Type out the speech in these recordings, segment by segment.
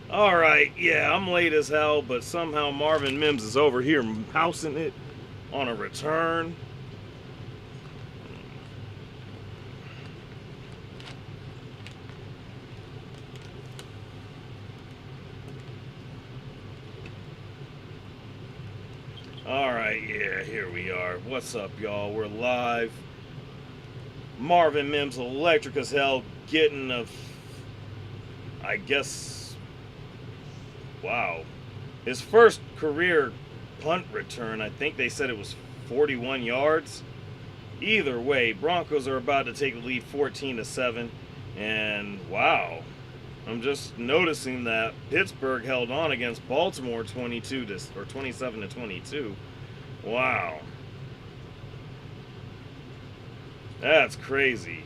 Alright, yeah, I'm late as hell, but somehow Marvin Mims is over here housing it on a return. Alright, yeah, here we are. What's up, y'all? We're live. Marvin Mims electric as hell, getting I guess, wow. His first career punt return, I think they said it was 41 yards. Either way, Broncos are about to take the lead 14-7. And wow, I'm just noticing that Pittsburgh held on against Baltimore 27 to 22. Wow, that's crazy.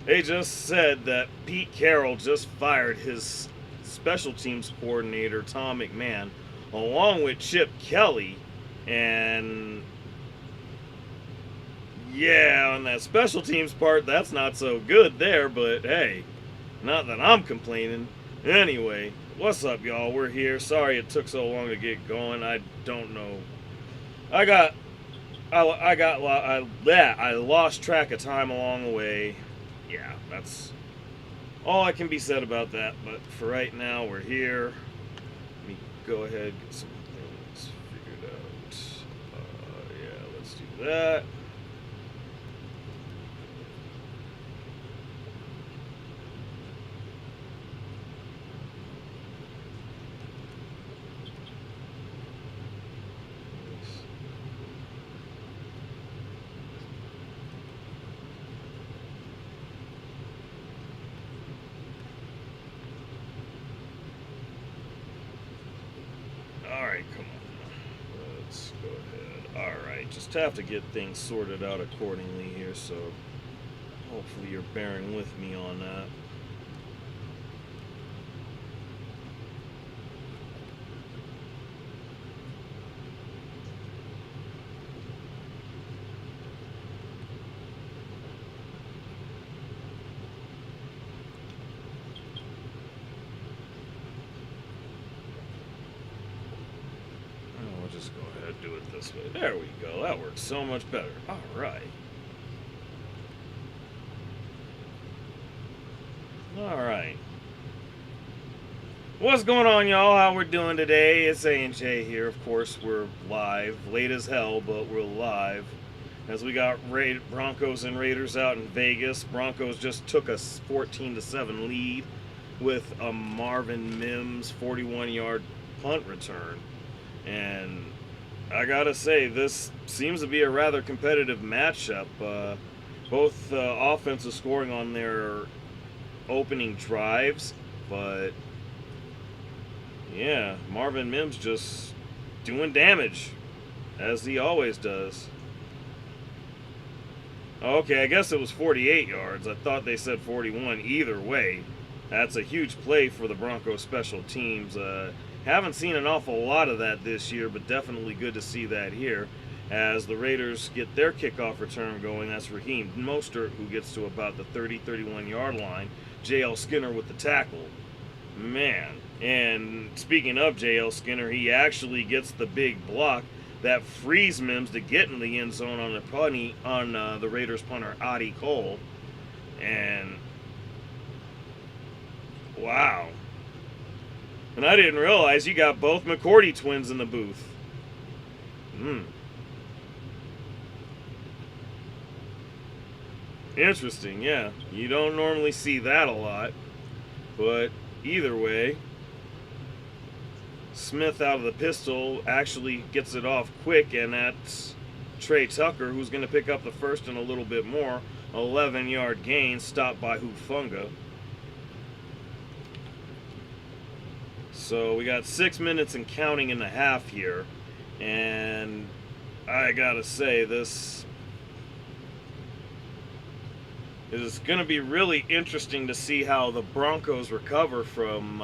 They just said that Pete Carroll just fired his special teams coordinator Tom McMahon, along with Chip Kelly, and yeah, on that special teams part, that's not so good there. But hey, not that I'm complaining. Anyway, what's up, y'all? We're here. Sorry it took so long to get going. I don't know. I got, I lost track of time along the way. Yeah, that's all I can be said about that. But for right now, we're here. Let me go ahead and get some things figured out. Yeah, let's do that. Alright, come on. Let's go ahead. Alright, just have to get things sorted out accordingly here, so hopefully you're bearing with me on that. We'll just go ahead and do it this way. There we go. That works so much better. Alright. Alright. What's going on, y'all? How we're doing today? It's A&J here. Of course, we're live. Late as hell, but we're live. As we got Broncos and Raiders out in Vegas. Broncos just took a 14-7 lead with a Marvin Mims 41-yard punt return. And I gotta say, this seems to be a rather competitive matchup. Both offenses scoring on their opening drives, but yeah, Marvin Mims just doing damage, as he always does. Okay, I guess it was 48 yards. I thought they said 41. Either way, that's a huge play for the Broncos special teams. Haven't seen an awful lot of that this year, but definitely good to see that here. As the Raiders get their kickoff return going, that's Raheem Mostert, who gets to about the 30-31 yard line. J.L. Skinner with the tackle. Man. And speaking of J.L. Skinner, he actually gets the big block that frees Mims to get in the end zone on the Raiders punter Adi Cole. And wow. And I didn't realize you got both McCourty twins in the booth. Interesting, yeah. You don't normally see that a lot. But either way, Smith out of the pistol actually gets it off quick, and that's Trey Tucker, who's going to pick up the first and a little bit more. 11-yard gain, stopped by Hufunga. So we got 6 minutes and counting in the half here. And I gotta say, this is going to be really interesting to see how the Broncos recover from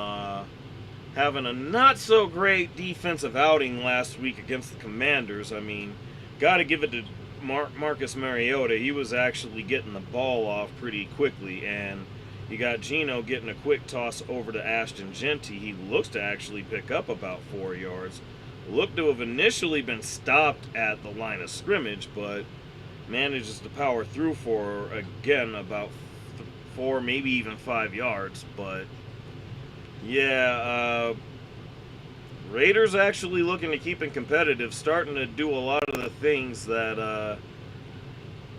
having a not so great defensive outing last week against the Commanders. I mean, got to give it to Marcus Mariota. He was actually getting the ball off pretty quickly, and You got Geno getting a quick toss over to Ashton Genty. He looks to actually pick up about 4 yards. Looked to have initially been stopped at the line of scrimmage, but manages to power through for, again, about 4, maybe even 5 yards. But, yeah, Raiders actually looking to keep it competitive, starting to do a lot of the things that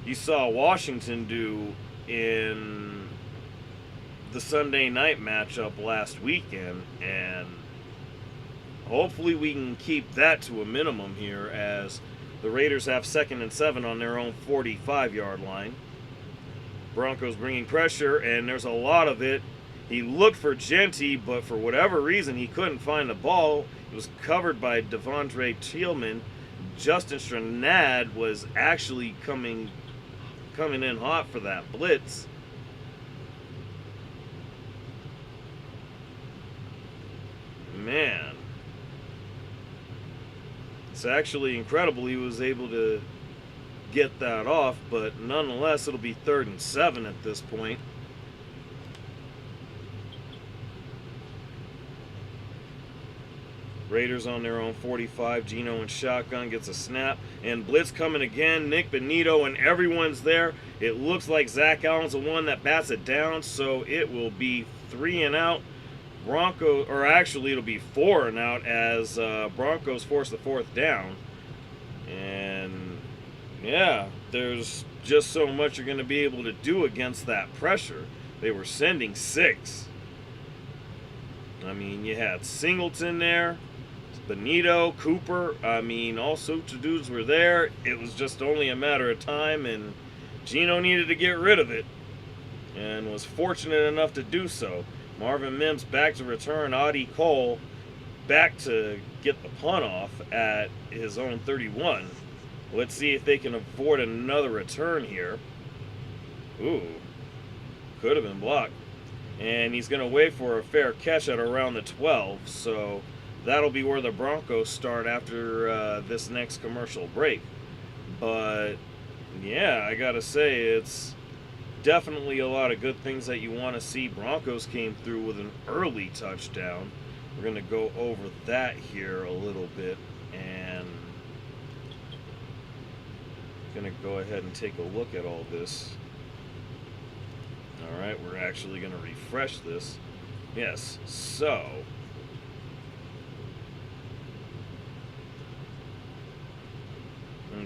you saw Washington do in the Sunday night matchup last weekend, and hopefully we can keep that to a minimum here as the Raiders have 2nd and 7 on their own 45-yard line. Broncos bringing pressure, and there's a lot of it. He looked for Genty, but for whatever reason, he couldn't find the ball. It was covered by Devondre Tillman. Justin Stranad was actually coming in hot for that blitz. Man. It's actually incredible he was able to get that off, but nonetheless, it'll be 3rd and 7 at this point. Raiders on their own 45. Geno in shotgun gets a snap, and blitz coming again. Nick Benito and everyone's there. It looks like Zach Allen's the one that bats it down, so it will be 3 and out. Broncos, or actually it'll be 4 and out as Broncos force the 4th down. And yeah, there's just so much you're going to be able to do against that pressure. They were sending 6. I mean, you had Singleton there, Benito, Cooper. I mean, all sorts of dudes were there. It was just only a matter of time, and Geno needed to get rid of it and was fortunate enough to do so. Marvin Mims back to return. Audie Cole back to get the punt off at his own 31. Let's see if they can avoid another return here. Ooh, could have been blocked. And he's going to wait for a fair catch at around the 12. So that'll be where the Broncos start after this next commercial break. But yeah, I got to say, it's definitely a lot of good things that you want to see. Broncos came through with an early touchdown. We're going to go over that here a little bit, and going to go ahead and take a look at all this. All right, we're actually going to refresh this. Yes, so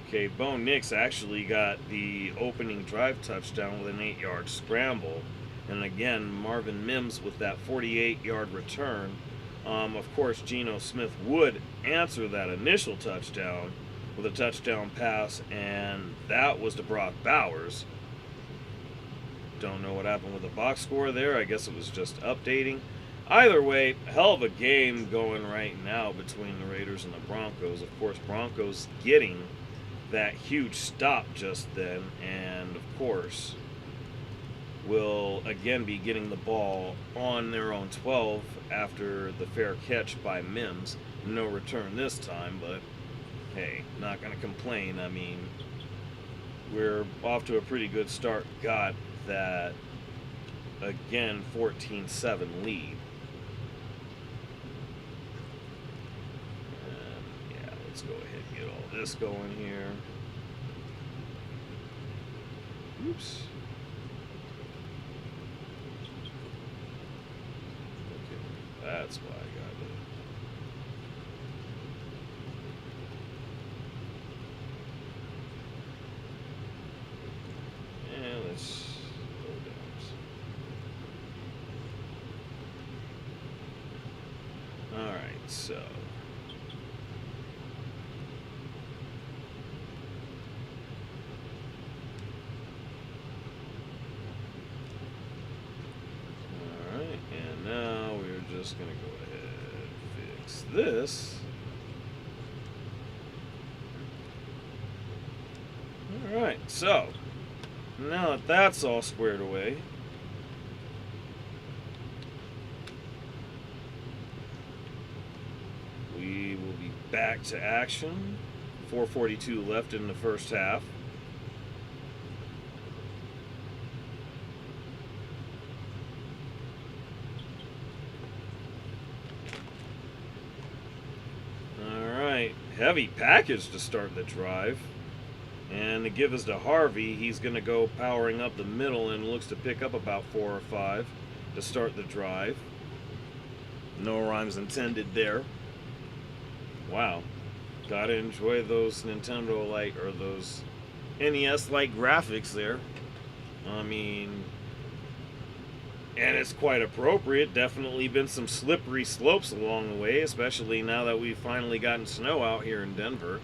okay, Bo Nix actually got the opening drive touchdown with an 8-yard scramble. And again, Marvin Mims with that 48-yard return. Of course, Geno Smith would answer that initial touchdown with a touchdown pass, and that was to Brock Bowers. Don't know what happened with the box score there. I guess it was just updating. Either way, hell of a game going right now between the Raiders and the Broncos. Of course, Broncos getting that huge stop just then, and of course will again be getting the ball on their own 12 after the fair catch by Mims. No return this time, but hey, not going to complain. I mean, we're off to a pretty good start. Got that, again, 14-7 lead. Yeah, let's go ahead and get all this going here. Oops. Okay, that's why I got it. Yeah, let's go down. All right, so just going to go ahead and fix this. Alright, so now that that's all squared away, we will be back to action. 4:42 left in the first half. Heavy package to start the drive. And the give is to Harvey. He's going to go powering up the middle and looks to pick up about 4 or 5 to start the drive. No rhymes intended there. Wow. Gotta enjoy those Nintendo-like, or those NES-like graphics there. I mean, and it's quite appropriate. Definitely been some slippery slopes along the way, especially now that we've finally gotten snow out here in Denver.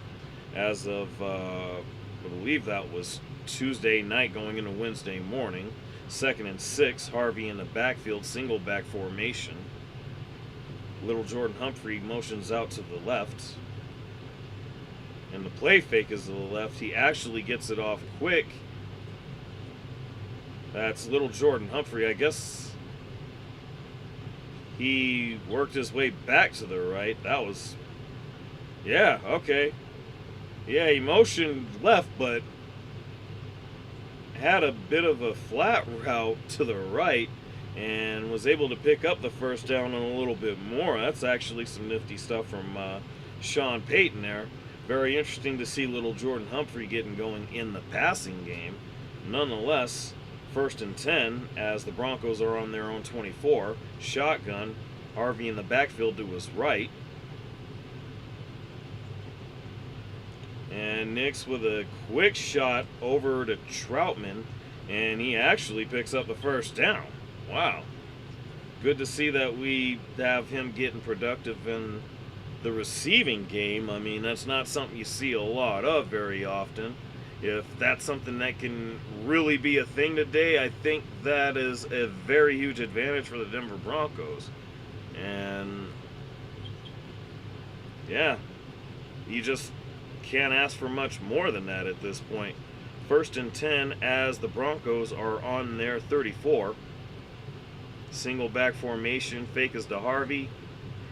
As of, I believe that was Tuesday night going into Wednesday morning. 2nd and 6, Harvey in the backfield, single back formation. Little Jordan Humphrey motions out to the left. And the play fake is to the left. He actually gets it off quick. That's little Jordan Humphrey. I guess he worked his way back to the right. That was... yeah, okay. Yeah, he motioned left, but had a bit of a flat route to the right and was able to pick up the first down and a little bit more. That's actually some nifty stuff from Sean Payton there. Very interesting to see little Jordan Humphrey getting going in the passing game. Nonetheless, 1st and 10 as the Broncos are on their own 24. Shotgun, Harvey in the backfield to his right. And Nix with a quick shot over to Troutman, and he actually picks up the first down. Wow. Good to see that we have him getting productive in the receiving game. I mean, that's not something you see a lot of very often. If that's something that can really be a thing today, I think that is a very huge advantage for the Denver Broncos. And yeah, you just can't ask for much more than that at this point. 1st and 10 as the Broncos are on their 34. Single back formation, fake is to Harvey,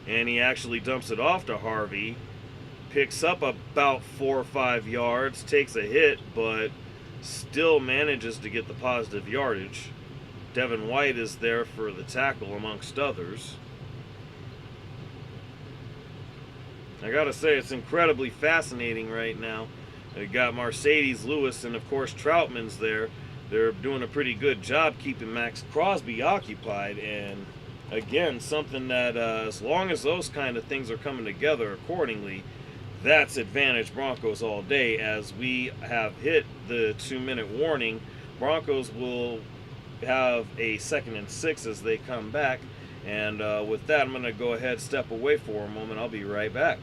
and he actually dumps it off to Harvey. Picks up about 4 or 5 yards, takes a hit, but still manages to get the positive yardage. Devin White is there for the tackle, amongst others. I gotta say, it's incredibly fascinating right now. They got Mercedes Lewis and, of course, Troutman's there. They're doing a pretty good job keeping Max Crosby occupied. And, again, something that as long as those kind of things are coming together accordingly, that's advantage Broncos all day. As we have hit the 2-minute warning, Broncos will have a 2nd and 6 as they come back. And with that, I'm going to go ahead, step away for a moment. I'll be right back.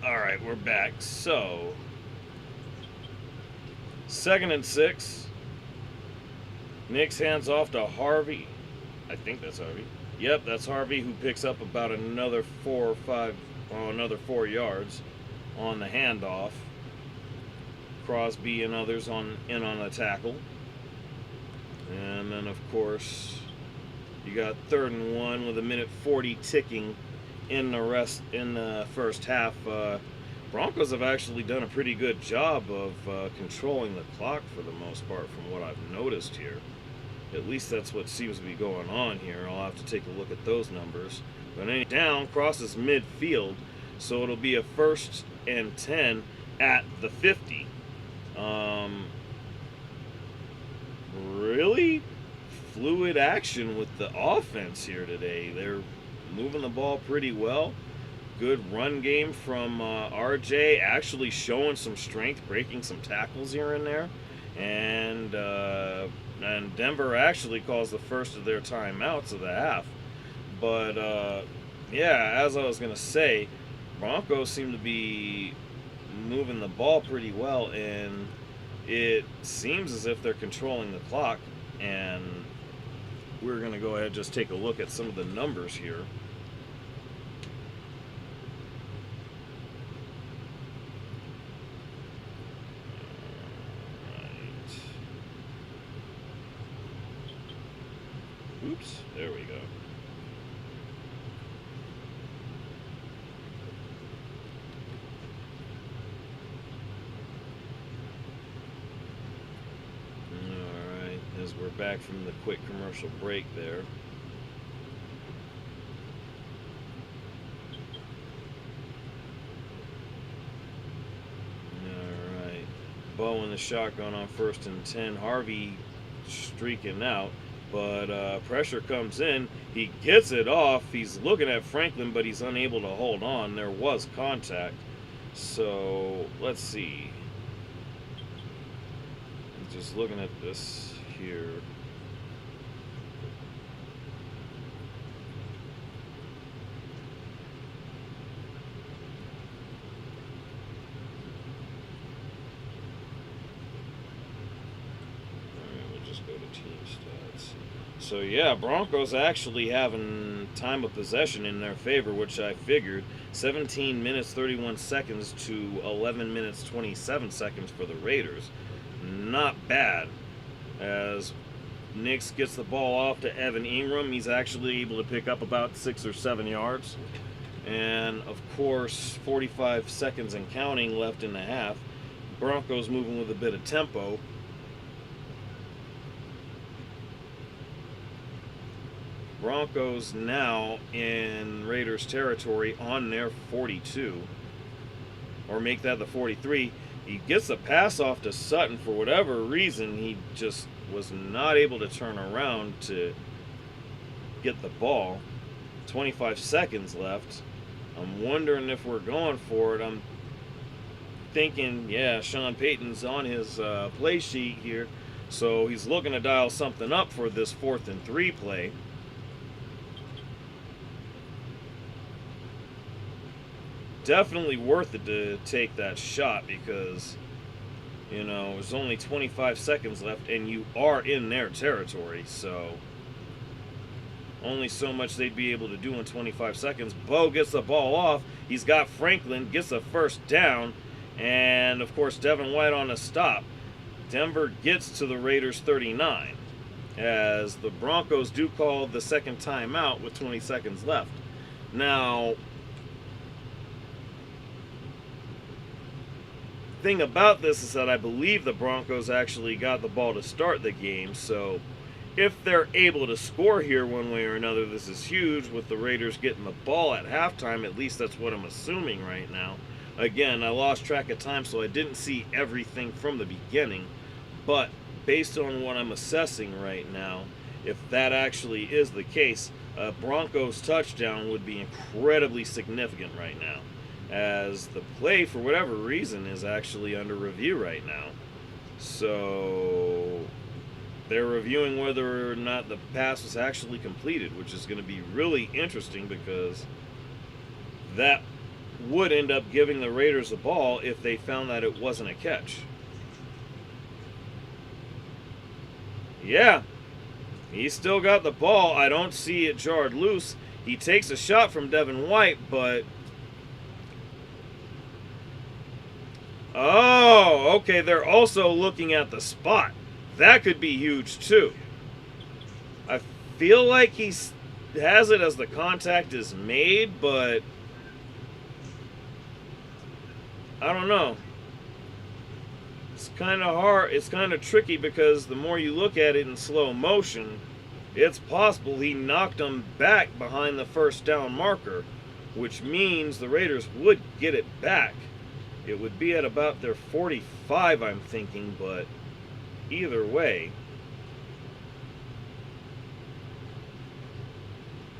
All right, we're back. So, 2nd and 6. Nick's hands off to Harvey. I think that's Harvey. Yep, that's Harvey, who picks up about another 4 yards on the handoff. Crosby and others in on the tackle. And then, of course, you got 3rd and 1 with 1:40 ticking in the first half. Broncos have actually done a pretty good job of controlling the clock for the most part, from what I've noticed here. At least that's what seems to be going on here. I'll have to take a look at those numbers. But any down crosses midfield, so it'll be a 1st and 10 at the 50. Really fluid action with the offense here today. They're moving the ball pretty well. Good run game from RJ, actually showing some strength, breaking some tackles here and there. And Denver actually calls the first of their timeouts of the half. But, yeah, as I was going to say, Broncos seem to be moving the ball pretty well, and it seems as if they're controlling the clock. And we're going to go ahead and just take a look at some of the numbers here. Oops, there we go. Alright, as we're back from the quick commercial break there. Alright, Bo in the shotgun on 1st and 10. Harvey streaking out. But pressure comes in. He gets it off. He's looking at Franklin, but he's unable to hold on. There was contact. So, let's see. I'm just looking at this here. Go to team stats. So yeah, Broncos actually having time of possession in their favor, which I figured. 17 minutes 31 seconds to 11 minutes 27 seconds for the Raiders. Not bad. As Nix gets the ball off to Evan Ingram, he's actually able to pick up about 6 or 7 yards. And of course, 45 seconds and counting left in the half. Broncos moving with a bit of tempo. Broncos now in Raiders territory on their 42, or make that the 43. He gets a pass off to Sutton. For whatever reason, he just was not able to turn around to get the ball. 25 seconds left. I'm wondering if we're going for it. I'm thinking, yeah, Sean Payton's on his play sheet here, so he's looking to dial something up for this 4th and 3 play. Definitely worth it to take that shot because, you know, there's only 25 seconds left and you are in their territory, so only so much they'd be able to do in 25 seconds. Bo gets the ball off. He's got Franklin, gets the 1st down, and of course Devin White on a stop. Denver gets to the Raiders 39 as the Broncos do call the 2nd timeout with 20 seconds left. Now, thing about this is that I believe the Broncos actually got the ball to start the game, so if they're able to score here one way or another, this is huge with the Raiders getting the ball at halftime. At least that's what I'm assuming right now. Again, I lost track of time, so I didn't see everything from the beginning, but based on what I'm assessing right now, if that actually is the case, a Broncos touchdown would be incredibly significant right now, as the play, for whatever reason, is actually under review right now. So they're reviewing whether or not the pass was actually completed, which is going to be really interesting because that would end up giving the Raiders the ball if they found that it wasn't a catch. Yeah, he's still got the ball. I don't see it jarred loose. He takes a shot from Devin White, but... Oh, okay, they're also looking at the spot. That could be huge, too. I feel like he has it as the contact is made, but... I don't know. It's kind of hard. It's kind of tricky because the more you look at it in slow motion, it's possible he knocked him back behind the first down marker, which means the Raiders would get it back. It would be at about their 45, I'm thinking, but either way.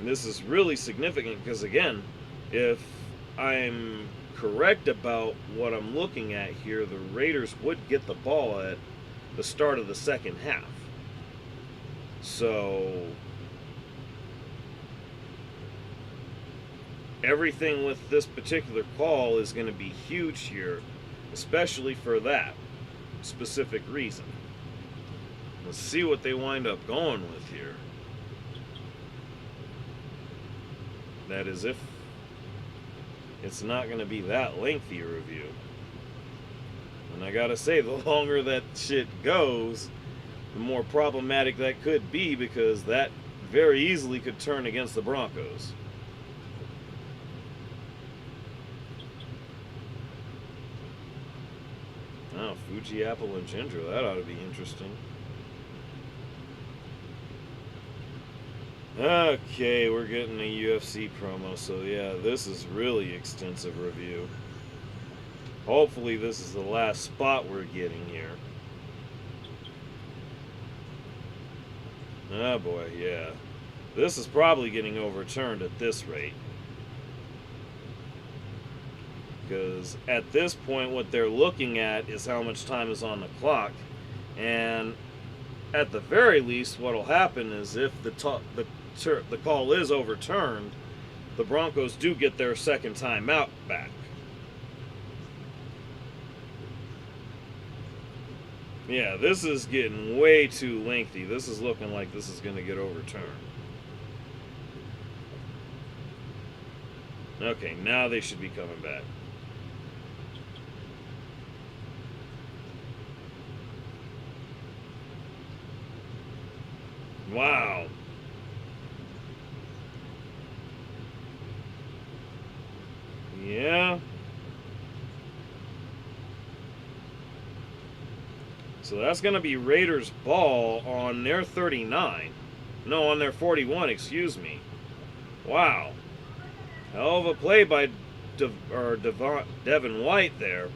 And this is really significant because, again, if I'm correct about what I'm looking at here, the Raiders would get the ball at the start of the second half. So everything with this particular call is going to be huge here, especially for that specific reason. Let's see what they wind up going with here. That is, if it's not going to be that lengthy a review. And I gotta say, the longer that shit goes, the more problematic that could be, because that very easily could turn against the Broncos. Oh, Fuji apple and ginger. That ought to be interesting. Okay, we're getting a UFC promo, so yeah, this is really extensive review. Hopefully this is the last spot we're getting here. Oh boy, yeah. This is probably getting overturned at this rate. Because at this point what they're looking at is how much time is on the clock. And at the very least, what will happen is if the call is overturned, the Broncos do get their second timeout back. Yeah, this is getting way too lengthy. This is looking like this is going to get overturned. Okay, now they should be coming back. Wow. Yeah. So that's going to be Raiders ball on their 39. No, on their 41, excuse me. Wow. Hell of a play by Devin White there.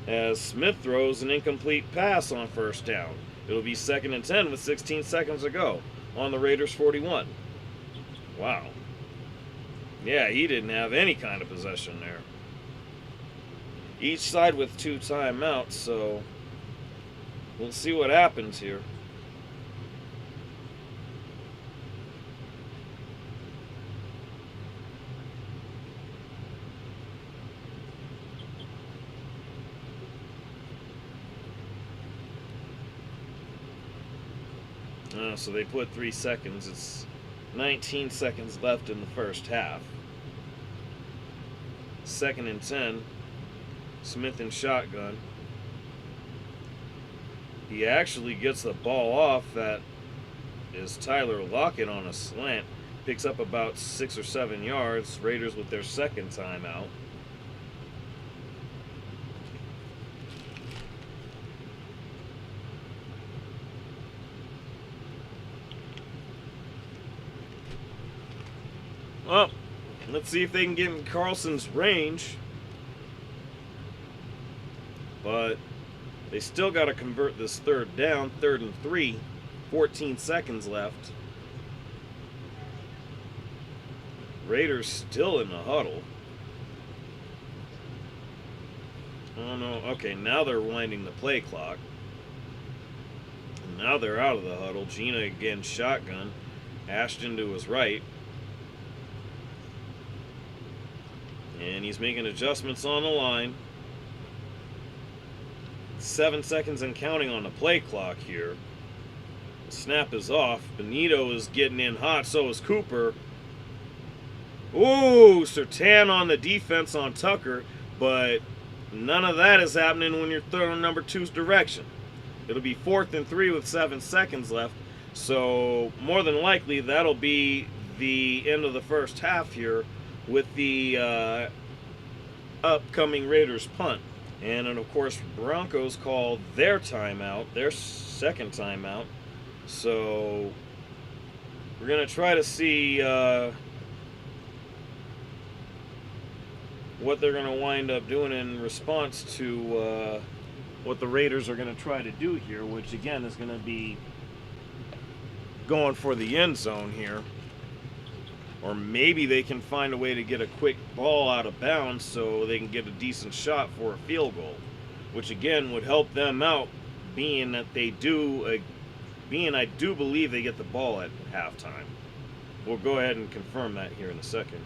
As Smith throws an incomplete pass on first down. It'll be 2nd and 10 with 16 seconds to go on the Raiders 41. Wow. Yeah, he didn't have any kind of possession there. Each side with 2 timeouts, so we'll see what happens here. So they put 3 seconds. It's 19 seconds left in the first half. 2nd and 10. Smith in shotgun. He actually gets the ball off. That is Tyler Lockett on a slant. Picks up about 6 or 7 yards. Raiders with their second timeout. Well, let's see if they can get in Carlson's range. But they still got to convert this third down, 3rd and 3, 14 seconds left. Raiders still in the huddle. Oh no, okay, now they're winding the play clock. Now they're out of the huddle. Gina again shotgun. Ashton to his right. And he's making adjustments on the line. 7 seconds and counting on the play clock here. The snap is off. Benito is getting in hot, so is Cooper. Ooh, Surtain on the defense on Tucker, but none of that is happening when you're throwing number 2's direction. It'll be 4th and 3 with 7 seconds left, so more than likely that'll be the end of the first half here with the upcoming Raiders punt. And then, of course, Broncos call their timeout, their second timeout. So we're going to try to see what they're going to wind up doing in response to what the Raiders are going to try to do here, which, again, is going to be going for the end zone here. Or maybe they can find a way to get a quick ball out of bounds so they can get a decent shot for a field goal, which again would help them out, being that they do, I do believe they get the ball at halftime. We'll go ahead and confirm that here in a second,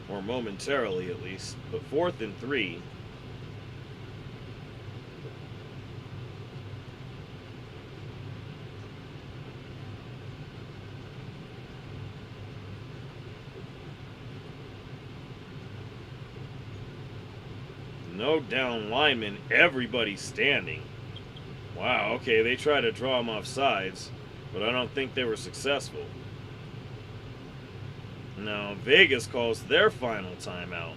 or momentarily at least. But 4th and 3. No down linemen, everybody's standing. Wow, okay, they tried to draw him off sides, but I don't think they were successful. Now, Vegas calls their final timeout.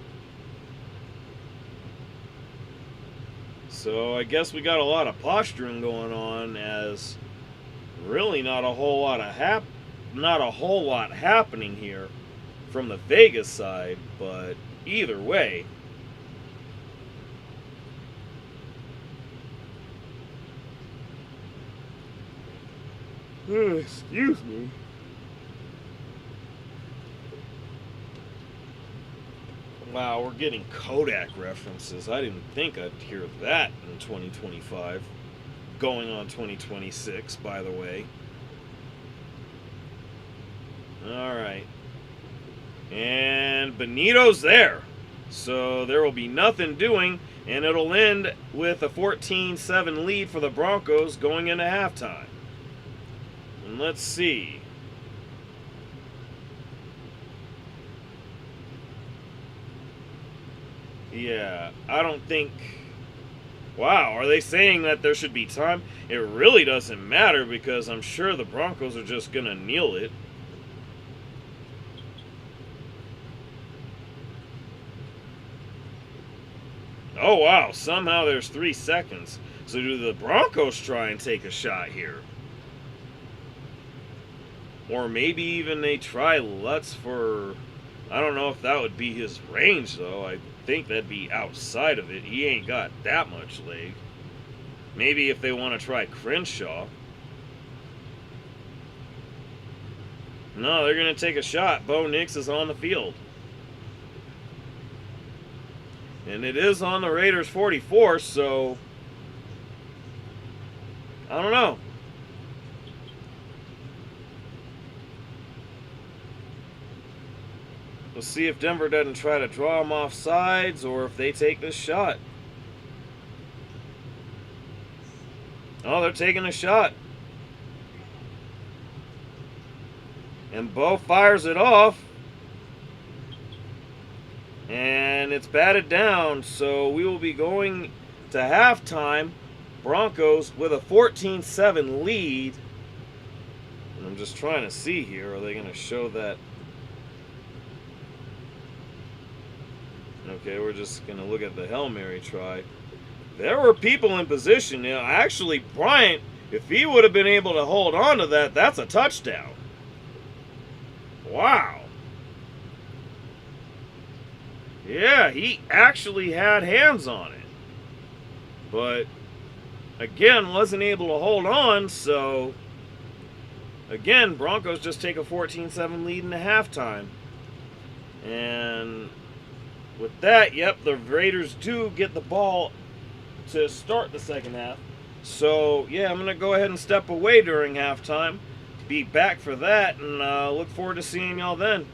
So I guess we got a lot of posturing going on, as really not a whole lot happening here from the Vegas side, but either way, excuse me. Wow, we're getting Kodak references. I didn't think I'd hear that in 2025. Going on 2026, by the way. Alright. And Benito's there. So there will be nothing doing, and it'll end with a 14-7 lead for the Broncos going into halftime. And let's see. Yeah, I don't think... Wow, are they saying that there should be time? It really doesn't matter, because I'm sure the Broncos are just going to kneel it. Oh, wow, somehow there's 3 seconds. So do the Broncos try and take a shot here? Or maybe even they try Lutz for... I don't know if that would be his range, though. I think that'd be outside of it. He ain't got that much leg. Maybe if they want to try Crenshaw. No, they're going to take a shot. Bo Nix is on the field. And it is on the Raiders 44, so... I don't know. We'll see if Denver doesn't try to draw them off sides, or if they take this shot. Oh, they're taking a shot. And Bo fires it off. And it's batted down, so we will be going to halftime. Broncos with a 14-7 lead. And I'm just trying to see here, are they going to show that? Okay, we're just going to look at the Hail Mary try. There were people in position. You know, actually, Bryant, if he would have been able to hold on to that, that's a touchdown. Wow. Yeah, he actually had hands on it. But, again, wasn't able to hold on, so... Again, Broncos just take a 14-7 lead in the halftime. And... with that, yep, the Raiders do get the ball to start the second half. So, yeah, I'm going to go ahead and step away during halftime. Be back for that, and look forward to seeing y'all then.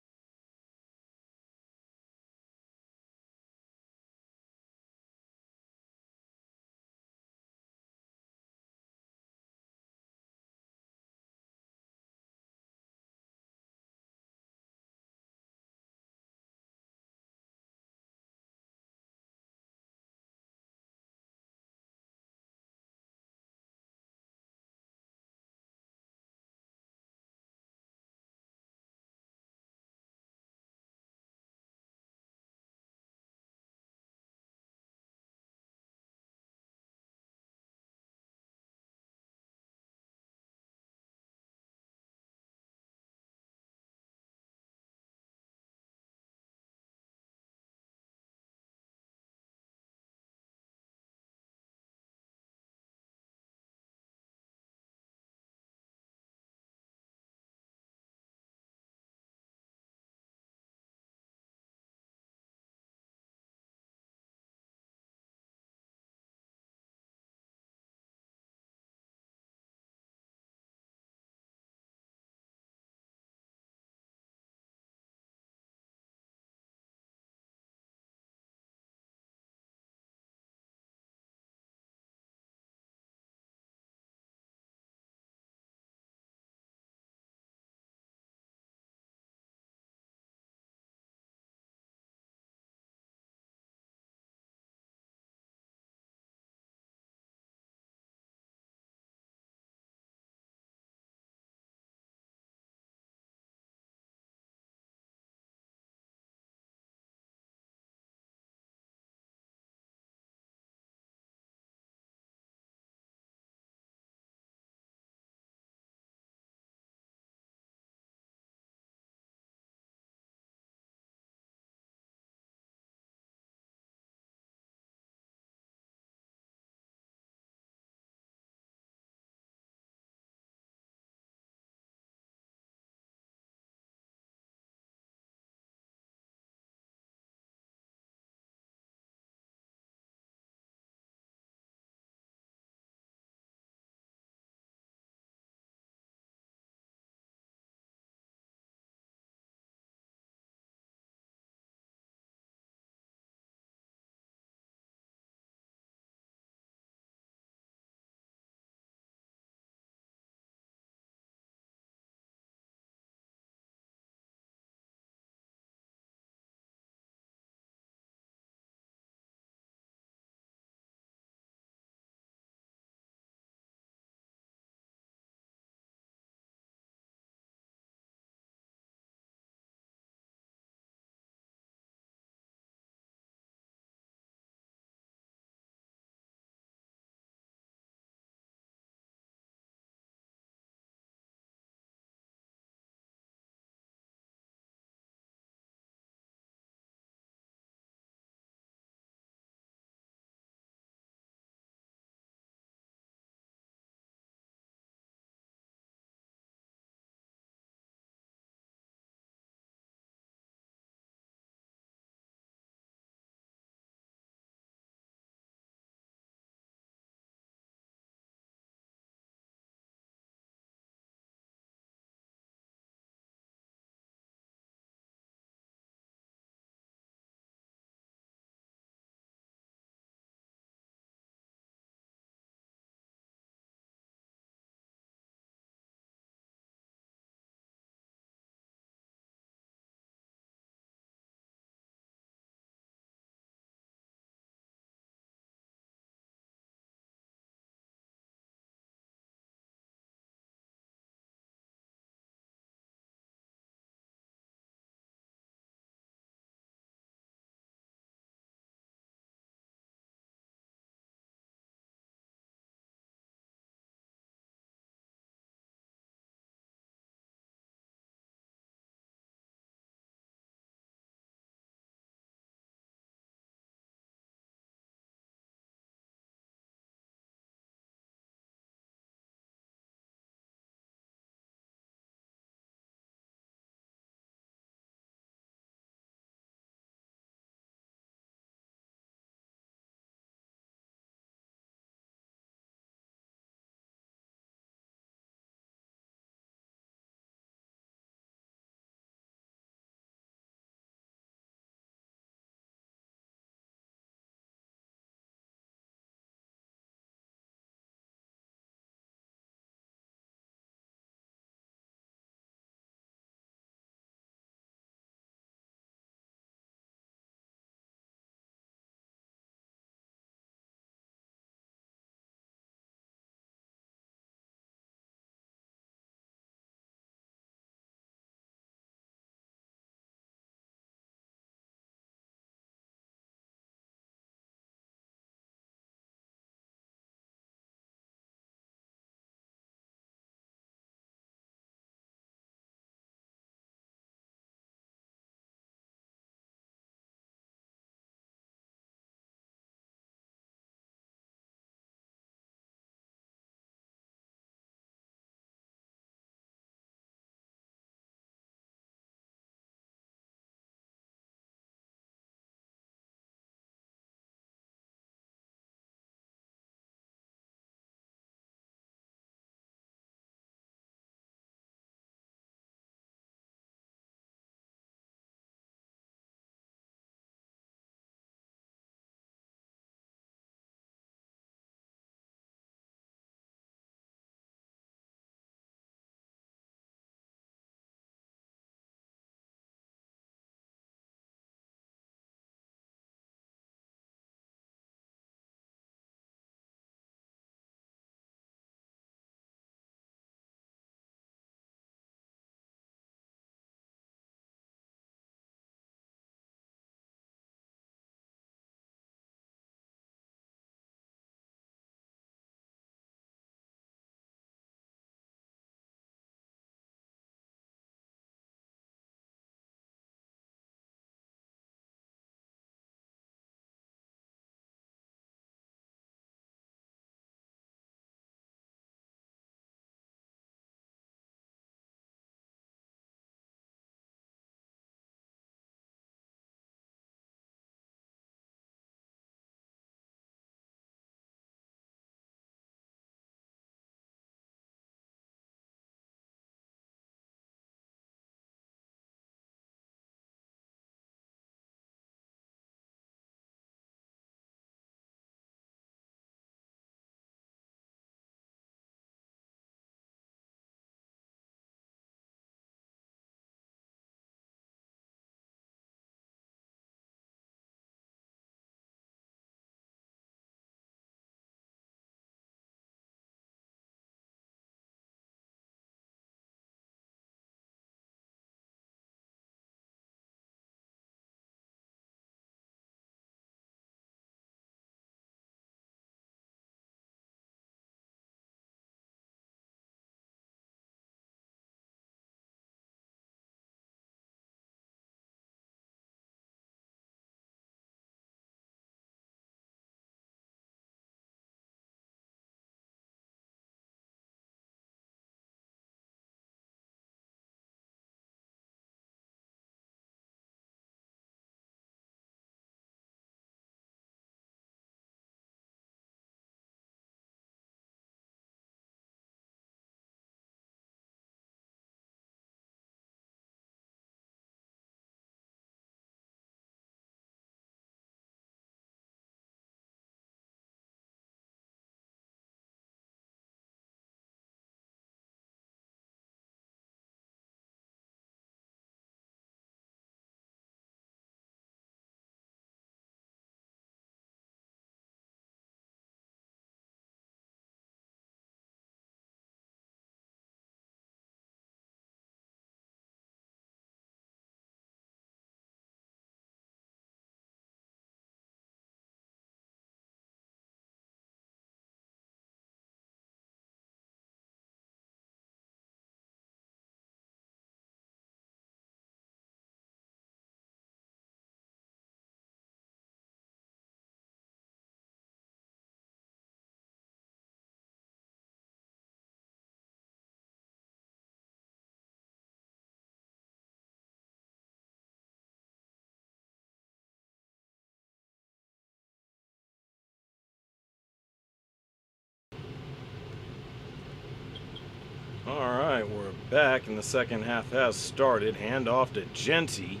All right, we're back, and the second half has started. Hand off to Genty,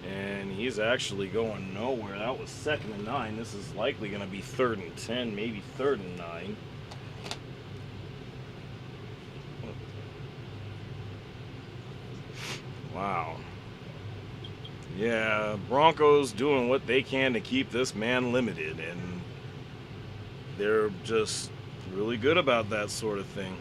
and he's actually going nowhere. That was 2nd and 9. This is likely going to be 3rd and 10, maybe 3rd and 9. Wow. Yeah, Broncos doing what they can to keep this man limited, and they're just really good about that sort of thing.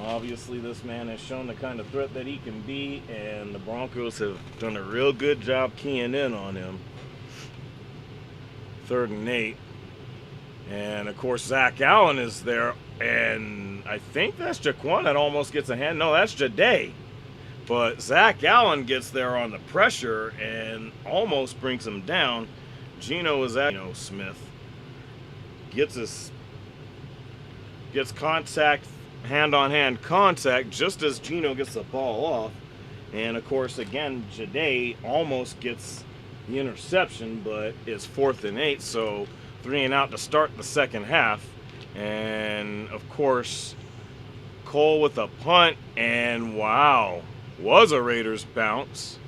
Obviously, this man has shown the kind of threat that he can be, and the Broncos have done a real good job keying in on him. 3rd and 8. And, of course, Zach Allen is there, and I think that's Jaquan that almost gets a hand. No, that's Jade. But Zach Allen gets there on the pressure and almost brings him down. Geno is at Smith. Gets contact, hand-on-hand contact, just as Geno gets the ball off. And, of course, again, Jade almost gets the interception, but it's 4th and 8, so 3 and out to start the second half. And, of course, Cole with a punt, and wow, was a Raiders bounce.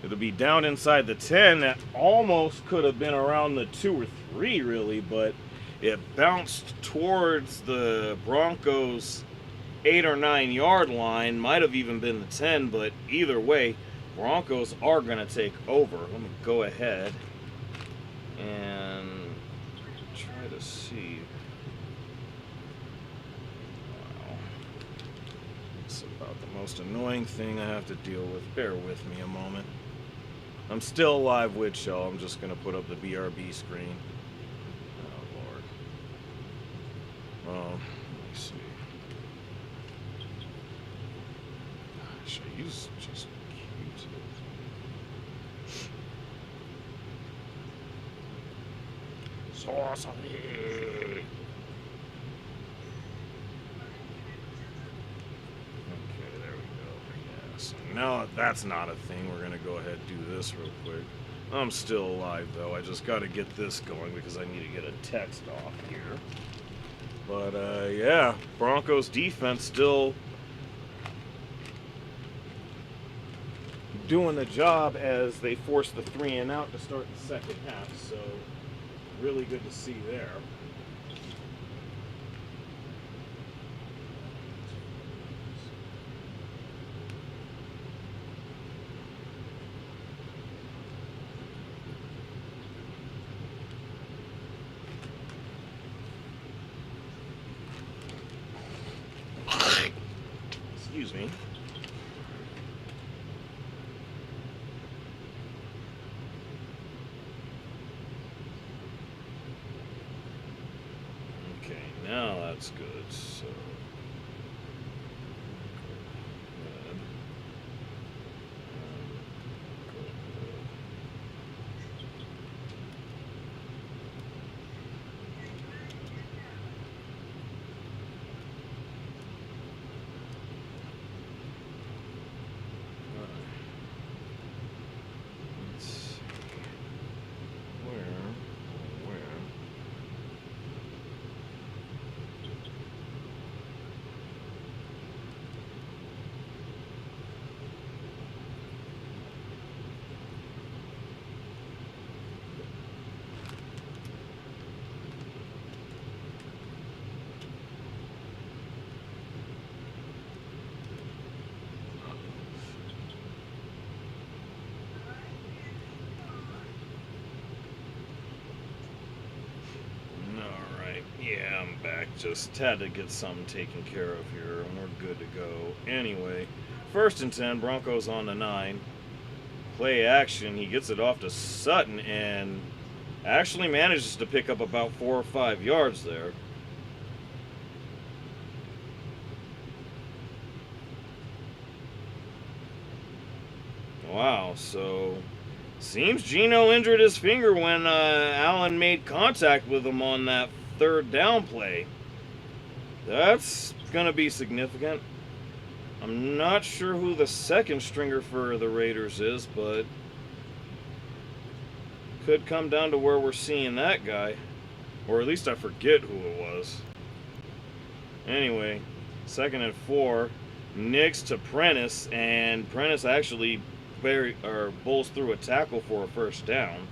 It'll be down inside the 10. That almost could have been around the 2 or 3, really, but it bounced towards the Broncos' 8 or 9 yard line. Might have even been the 10, but either way, Broncos are going to take over. Let me go ahead and try to see. Wow. It's about the most annoying thing I have to deal with. Bear with me a moment. I'm still live with y'all. I'm just going to put up the BRB screen. Oh, Lord. Let me see. Gosh, I use just cute. Sauce on it. Now that's not a thing. We're gonna go ahead and do this real quick. I'm still alive though. I just got to get this going because I need to get a text off here. But yeah, Broncos defense still doing the job as they force the 3 and out to start the second half. So really good to see there. Excuse me. Okay, now that's good. So yeah, I'm back. Just had to get something taken care of here, and we're good to go. Anyway, 1st and 10, Broncos on the 9. Play action. He gets it off to Sutton and actually manages to pick up about 4 or 5 yards there. Wow, so seems Geno injured his finger when Allen made contact with him on that 3rd down play. That's going to be significant. I'm not sure who the 2nd stringer for the Raiders is, but could come down to where we're seeing that guy. Or at least I forget who it was. Anyway, 2nd and 4. Nix to Prentice, and Prentice actually bowls through a tackle for a first down.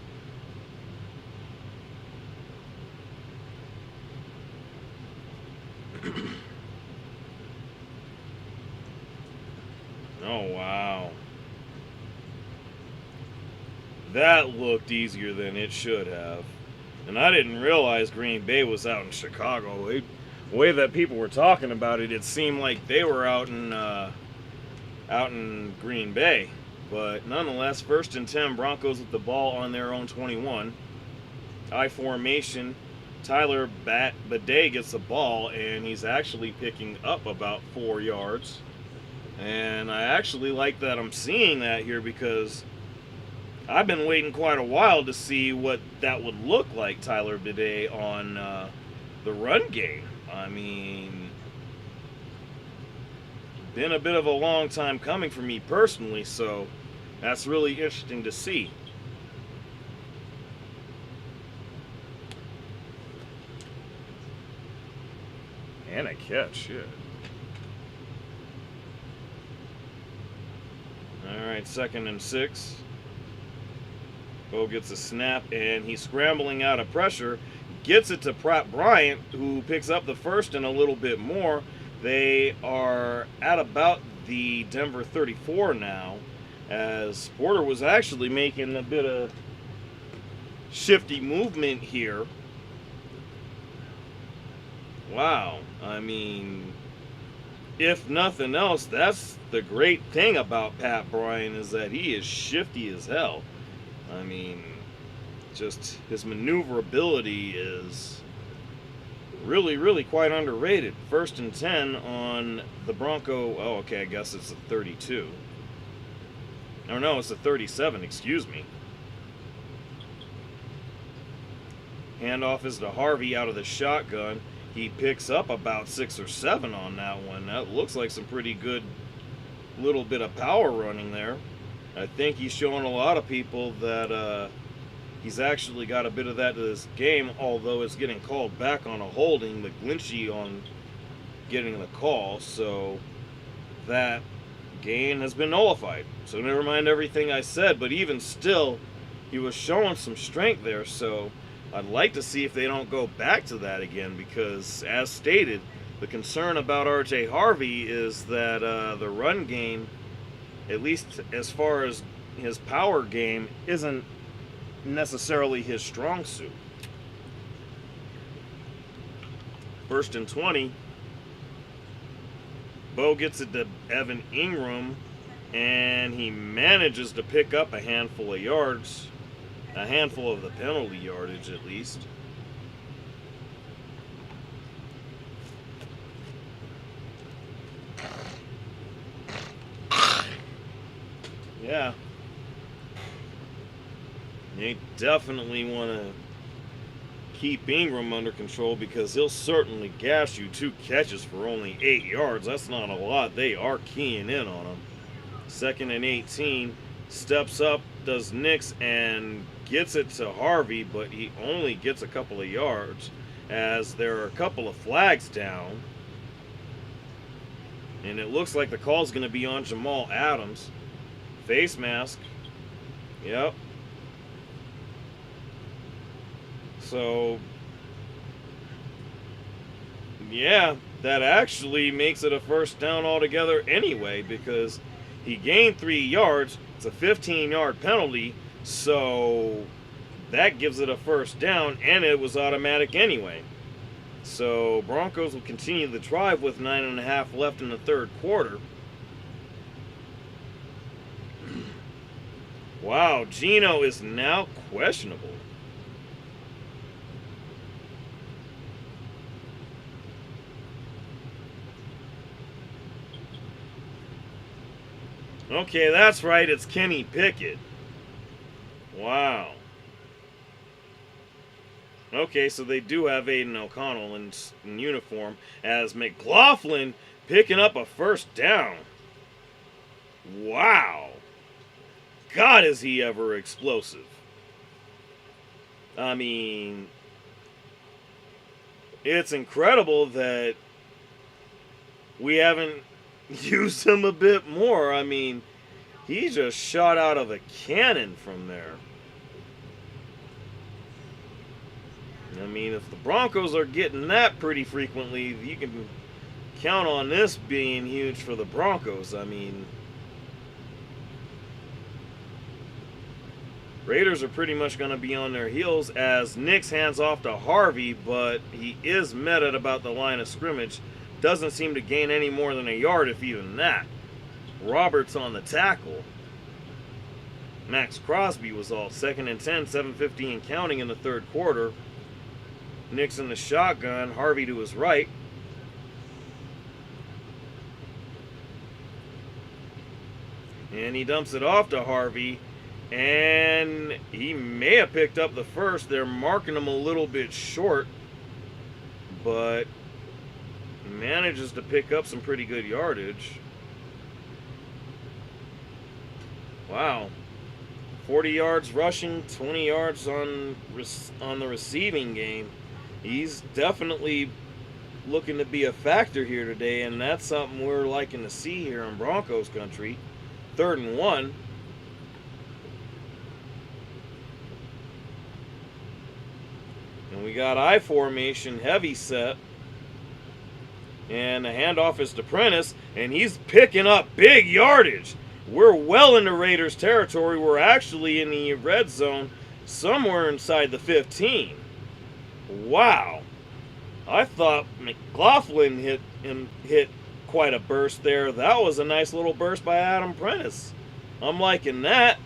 Oh, wow. That looked easier than it should have. And I didn't realize Green Bay was out in Chicago. The way that people were talking about it, it seemed like they were out in Green Bay. But nonetheless, 1st and 10, Broncos with the ball on their own 21. I formation. Tyler Bidet gets the ball, and he's actually picking up about 4 yards. And I actually like that I'm seeing that here because I've been waiting quite a while to see what that would look like, Tyler Bidet, on the run game. I mean, been a bit of a long time coming for me personally, so that's really interesting to see. And a catch, shit. Alright, 2nd and 6. Bo gets a snap, and he's scrambling out of pressure. Gets it to Pratt Bryant, who picks up the first and a little bit more. They are at about the Denver 34 now, as Porter was actually making a bit of shifty movement here. Wow. I mean, if nothing else, that's the great thing about Pat Bryant, is that he is shifty as hell. I mean, just his maneuverability is really, really quite underrated. 1st and 10 on the Bronco. Oh, okay, I guess it's a 32. Oh, no, it's a 37, excuse me. Handoff is to Harvey out of the shotgun. He picks up about 6 or 7 on that one. That looks like some pretty good little bit of power running there. I think he's showing a lot of people that he's actually got a bit of that to this game, although it's getting called back on a holding, McGlinchey on getting the call, so that gain has been nullified. So never mind everything I said, but even still, he was showing some strength there, so I'd like to see if they don't go back to that again, because as stated, the concern about RJ Harvey is that the run game, at least as far as his power game, isn't necessarily his strong suit. 1st and 20. Bo gets it to Evan Ingram, and he manages to pick up a handful of yards. A handful of the penalty yardage, at least. Yeah. They definitely want to keep Ingram under control, because he'll certainly gash you 2 catches for only 8 yards. That's not a lot. They are keying in on him. 2nd and 18. Steps up, does Nix, and gets it to Harvey, but he only gets a couple of yards, as there are a couple of flags down. And it looks like the call's going to be on Jamal Adams. Face mask. Yep. So, yeah, that actually makes it a first down altogether anyway, because he gained 3 yards. It's a 15-yard penalty, so that gives it a first down, and it was automatic anyway. So Broncos will continue the drive with 9.5 left in the 3rd quarter. Wow, Geno is now questionable. Okay, that's right, it's Kenny Pickett. Wow. Okay, so they do have Aiden O'Connell in uniform, as McLaughlin picking up a first down. Wow. God, is he ever explosive. I mean, it's incredible that we haven't used him a bit more. I mean, he just shot out of a cannon from there. I mean, if the Broncos are getting that pretty frequently, you can count on this being huge for the Broncos. I mean, Raiders are pretty much going to be on their heels as Nix hands off to Harvey, but he is met at about the line of scrimmage. Doesn't seem to gain any more than a yard, if even that. Roberts on the tackle. Max Crosby was all 2nd and 10, 7:50 and counting in the third quarter. Nix in the shotgun, Harvey to his right. And he dumps it off to Harvey. And he may have picked up the first. They're marking him a little bit short. But manages to pick up some pretty good yardage. Wow. 40 yards rushing, 20 yards on the receiving game. He's definitely looking to be a factor here today, and that's something we're liking to see here in Broncos country. 3rd and 1. And we got I formation, heavy set. And the handoff is to Prentice, and he's picking up big yardage. We're well into Raiders territory. We're actually in the red zone, somewhere inside the 15. Wow. I thought McLaughlin hit quite a burst there. That was a nice little burst by Adam Prentice. I'm liking that.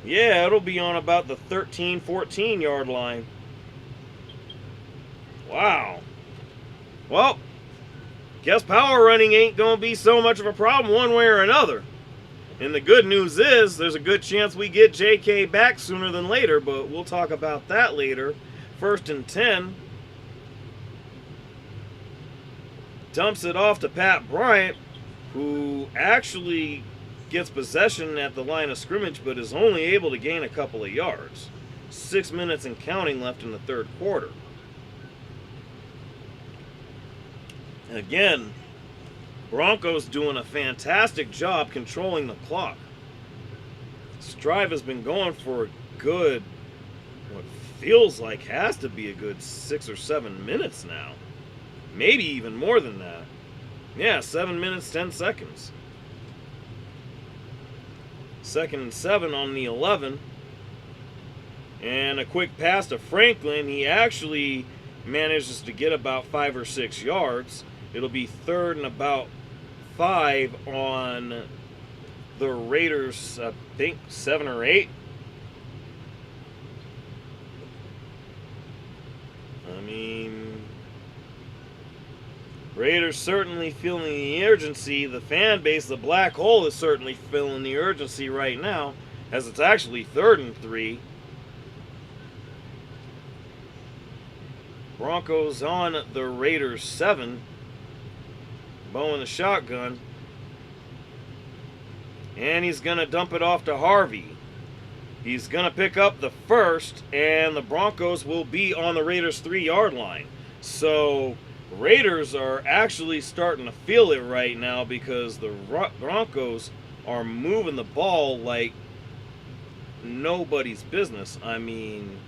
Yeah, it'll be on about the 13, 14 yard line. Wow. Well, guess power running ain't going to be so much of a problem one way or another. And the good news is there's a good chance we get JK back sooner than later, but we'll talk about that later. 1st and 10. Dumps it off to Pat Bryant, who actually gets possession at the line of scrimmage, but is only able to gain a couple of yards. 6 minutes and counting left in the third quarter. Again, Broncos doing a fantastic job controlling the clock. This drive has been going for a good, what feels like has to be a good 6 or 7 minutes now. Maybe even more than that. Yeah, 7 minutes, 10 seconds. 2nd and 7 on the 11. And a quick pass to Franklin. He actually manages to get about 5 or 6 yards. It'll be 3rd and about 5 on the Raiders, I think 7 or 8. I mean, Raiders certainly feeling the urgency. The fan base, the black hole, is certainly feeling the urgency right now, as it's actually 3rd and 3. Broncos on the Raiders 7. Bo in the shotgun. And he's going to dump it off to Harvey. He's going to pick up the first, and the Broncos will be on the Raiders' 3-yard line. So Raiders are actually starting to feel it right now because the Broncos are moving the ball like nobody's business. I mean,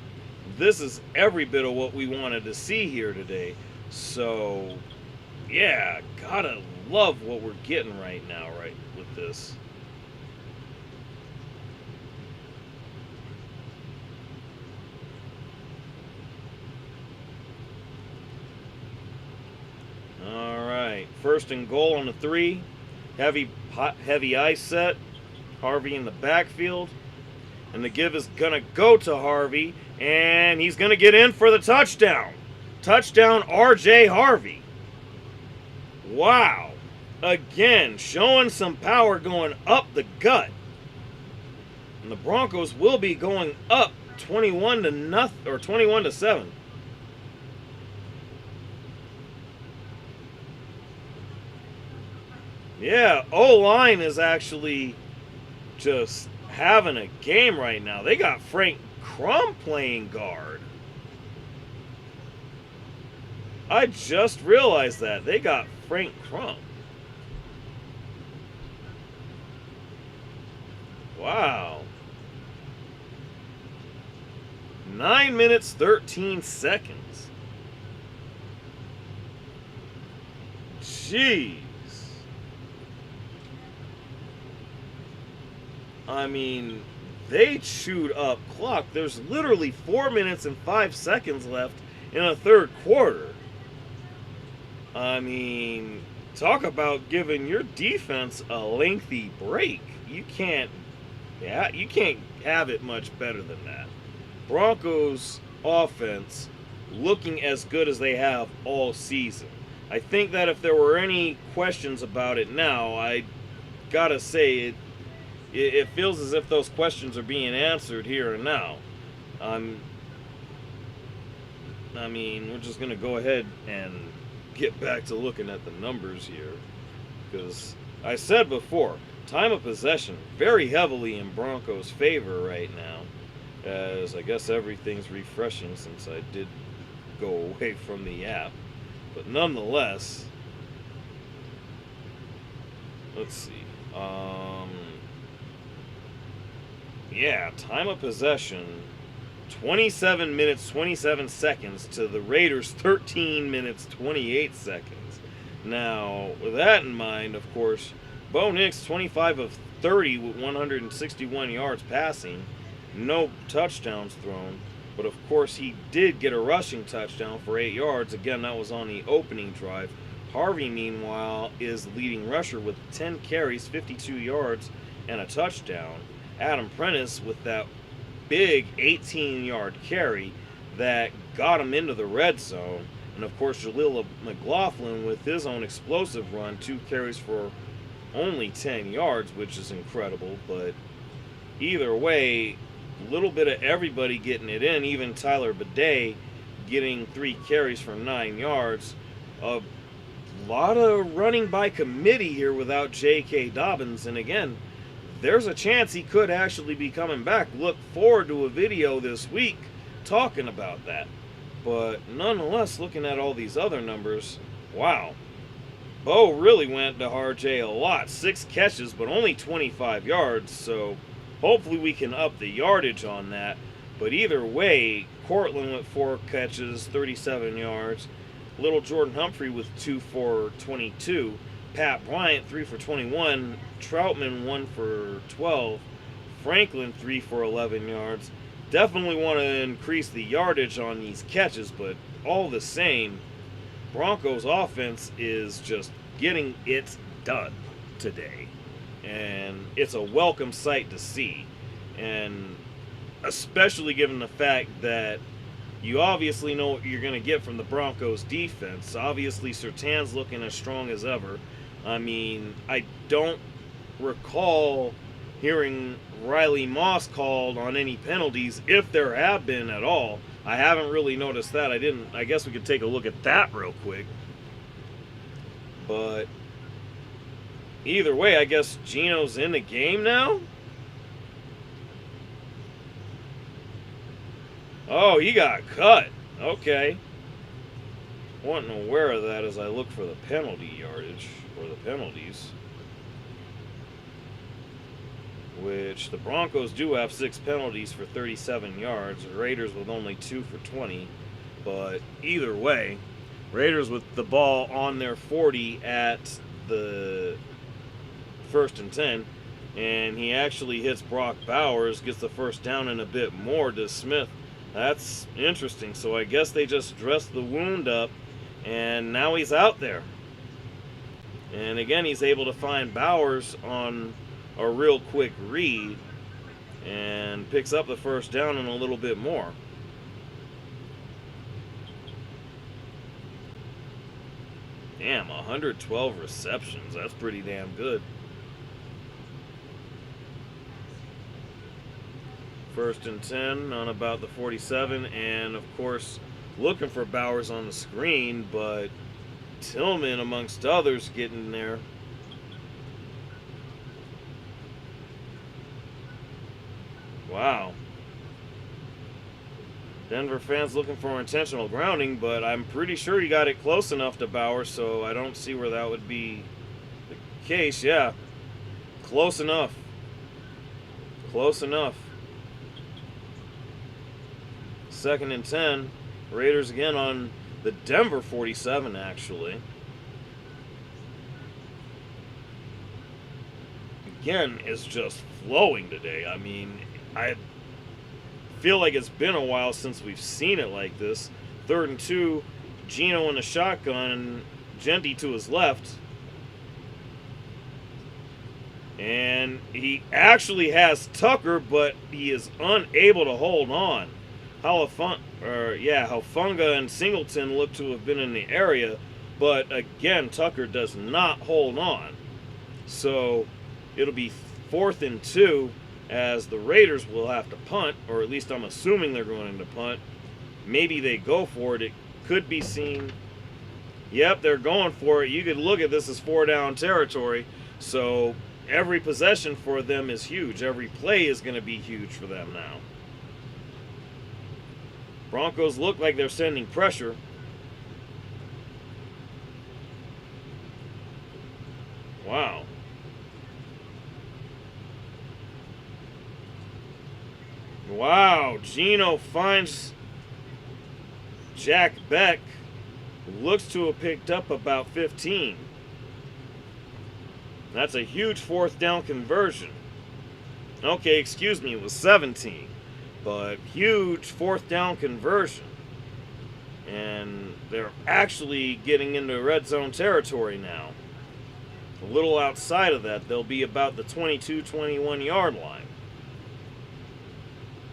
this is every bit of what we wanted to see here today. So, yeah, gotta love what we're getting right now, right, with this. All right, 1st and goal on the 3. Heavy ice set. Harvey in the backfield. And the give is going to go to Harvey. And he's going to get in for the touchdown. Touchdown, R.J. Harvey. Wow. Again, showing some power going up the gut. And the Broncos will be going up 21 to 7. Yeah, O-line is actually just having a game right now. They got Frank Crum playing guard. I just realized that. They got Frank Crump. Wow. 9 minutes, 13 seconds. Jeez. I mean, they chewed up clock. There's literally 4 minutes and 5 seconds left in a third quarter. I mean, talk about giving your defense a lengthy break. You can't have it much better than that. Broncos offense looking as good as they have all season. I think that if there were any questions about it now, I gotta say it feels as if those questions are being answered here and now. I mean, we're just gonna go ahead and get back to looking at the numbers here, because I said before, time of possession very heavily in Broncos' favor right now, as I guess everything's refreshing since I did go away from the app. But nonetheless, let's see. Yeah, time of possession 27 minutes 27 seconds to the Raiders 13 minutes 28 seconds. Now, with that in mind, of course, Bo Nix 25 of 30 with 161 yards passing, no touchdowns thrown, but of course he did get a rushing touchdown for 8 yards. Again, that was on the opening drive. Harvey, meanwhile, is the leading rusher with 10 carries, 52 yards, and a touchdown. Adam Prentice with that big 18-yard carry that got him into the red zone. And of course, Jaleel McLaughlin with his own explosive run, 2 carries for only 10 yards, which is incredible. But either way, a little bit of everybody getting it in, even Tyler Bidet getting 3 carries for 9 yards. A lot of running by committee here without J.K. Dobbins. And again, there's a chance he could actually be coming back. Look forward to a video this week talking about that. But nonetheless, looking at all these other numbers, wow. Bo really went to RJ a lot. 6 catches, but only 25 yards. So hopefully we can up the yardage on that. But either way, Cortland with 4 catches, 37 yards. Little Jordan Humphrey with 2 for 22. Pat Bryant 3 for 21. Troutman 1 for 12. Franklin 3 for 11 yards. Definitely want to increase the yardage on these catches, but all the same, Broncos offense is just getting it done today. And it's a welcome sight to see. And especially given the fact that you obviously know what you're going to get from the Broncos defense. Obviously, Surtain's looking as strong as ever. I mean, I don't recall hearing Riley Moss called on any penalties, if there have been at all. I haven't really noticed that. I guess we could take a look at that real quick. But either way, I guess Geno's in the game now. Oh, he got cut. Okay. Wasn't aware of that as I look for the penalty yardage, or the penalties. Which the Broncos do have 6 penalties for 37 yards. The Raiders with only 2 for 20. But either way, Raiders with the ball on their 40 at the 1st and 10. And he actually hits Brock Bowers, gets the first down and a bit more to Smith. That's interesting. So I guess they just dressed the wound up, and now he's out there. And again, he's able to find Bowers on a real quick read and picks up the first down and a little bit more. Damn, 112 receptions. That's pretty damn good. 1st and 10 on about the 47, and of course looking for Bowers on the screen, but Tillman amongst others getting there. Wow. Denver fans looking for intentional grounding, but I'm pretty sure he got it close enough to Bauer, so I don't see where that would be the case. Yeah, close enough. Close enough. 2nd and 10. Raiders again on the Denver 47, actually. Again, it's just flowing today. I mean, I feel like it's been a while since we've seen it like this. 3rd and 2, Gino in the shotgun, and Genty to his left. And he actually has Tucker, but he is unable to hold on. Haufunga and Singleton look to have been in the area, but again, Tucker does not hold on. So it'll be 4th and 2 as the Raiders will have to punt, or at least I'm assuming they're going to punt. Maybe they go for it. It could be seen. Yep, they're going for it. You could look at this as 4-down territory. So every possession for them is huge. Every play is going to be huge for them now. Broncos look like they're sending pressure. Wow. Wow, Gino finds Jack Beck. Looks to have picked up about 15. That's a huge 4th down conversion. Okay, excuse me, it was 17. But huge 4th down conversion. And they're actually getting into red zone territory now. A little outside of that, they'll be about the 22-21 yard line.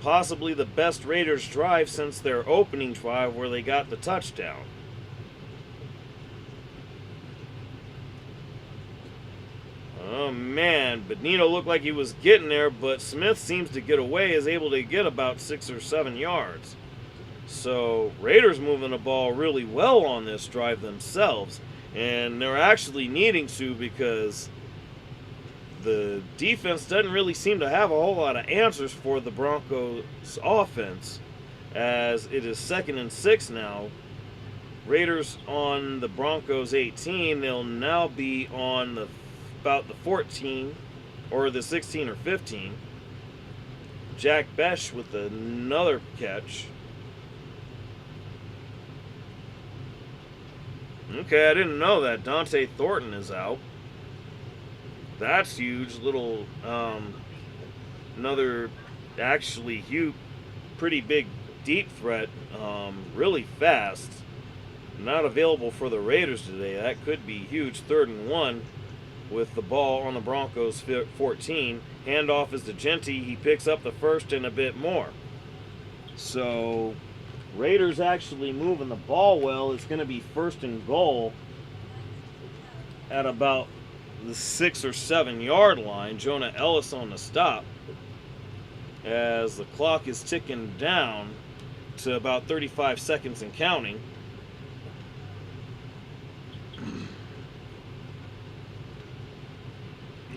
Possibly the best Raiders drive since their opening drive where they got the touchdown. Oh man, Benito looked like he was getting there, but Smith seems to get away, is able to get about 6 or 7 yards. So Raiders moving the ball really well on this drive themselves, and they're actually needing to because the defense doesn't really seem to have a whole lot of answers for the Broncos offense, as it is 2nd and 6 now. Raiders on the Broncos 18. They'll now be on about the 14 or the 16 or 15. Jack Besh with another catch. Okay, I didn't know that. Dante Thornton is out. That's huge. Little, another actually huge, pretty big deep threat, really fast. Not available for the Raiders today. That could be huge. 3rd and 1 with the ball on the Broncos 14. Handoff is to Genty. He picks up the first and a bit more. So Raiders actually moving the ball well. It's going to be 1st and goal at about the 6 or 7 yard line. Jonah Ellis on the stop as the clock is ticking down to about 35 seconds and counting.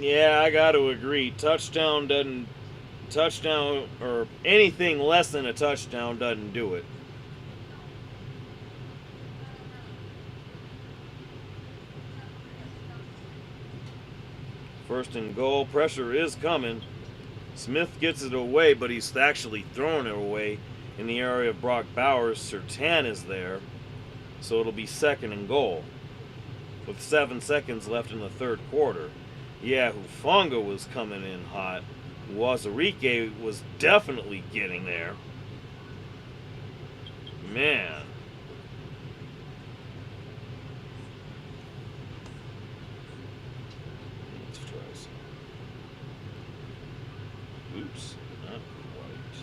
Yeah, I got to agree. Touchdown or anything less than a touchdown doesn't do it. First and goal. Pressure is coming. Smith gets it away, but he's actually throwing it away in the area of Brock Bowers. Surtain is there. So it'll be 2nd and goal with 7 seconds left in the 3rd quarter. Yeah, Haufunga was coming in hot. Wazarike was definitely getting there. Man. Let's try some. Oops, not quite.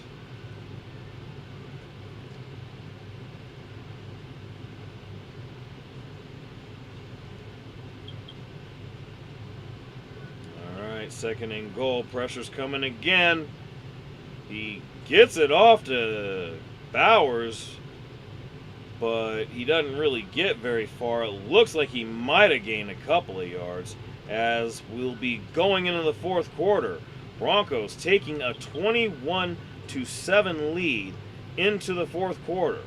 All right, 2nd and goal. Pressure's coming again. He gets it off to Bowers, but he doesn't really get very far. It looks like he might have gained a couple of yards, as we'll be going into the 4th quarter. Broncos taking a 21-7 lead into the fourth quarter.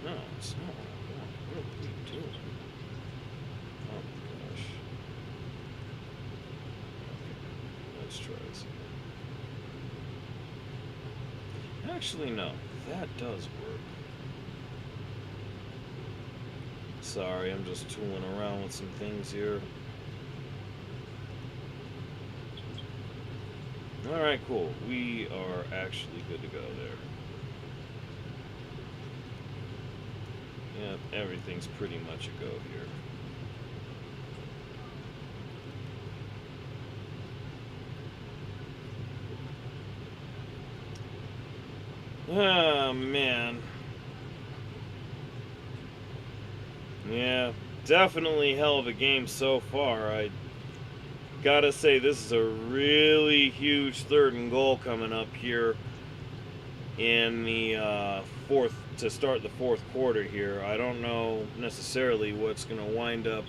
No, it's not. What are we doing? Oh my gosh. Okay, let's try this again. Actually, no. That does work. Sorry, I'm just tooling around with some things here. Alright, cool. We are actually good to go there. Yep, everything's pretty much a go here. Oh, man. Yeah, definitely hell of a game so far. I gotta say, this is a really huge 3rd and goal coming up here in the fourth, to start the fourth quarter here. I don't know necessarily what's going to wind up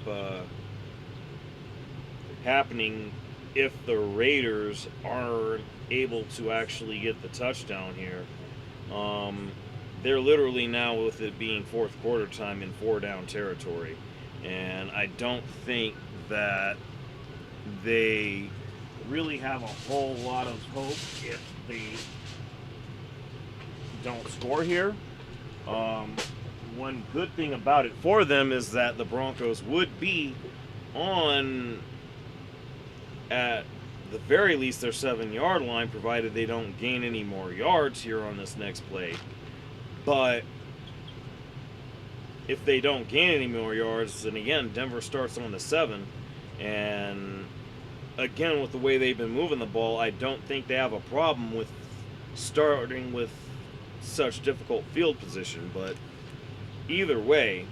happening if the Raiders aren't able to actually get the touchdown here. They're literally now, with it being fourth quarter time, in 4-down territory, and I don't think that they really have a whole lot of hope if they don't score here. One good thing about it for them is that the Broncos would be on, at the very least, their 7-yard line, provided they don't gain any more yards here on this next play. But if they don't gain any more yards, then again, Denver starts on the 7. And again, with the way they've been moving the ball, I don't think they have a problem with starting with such difficult field position. But either way,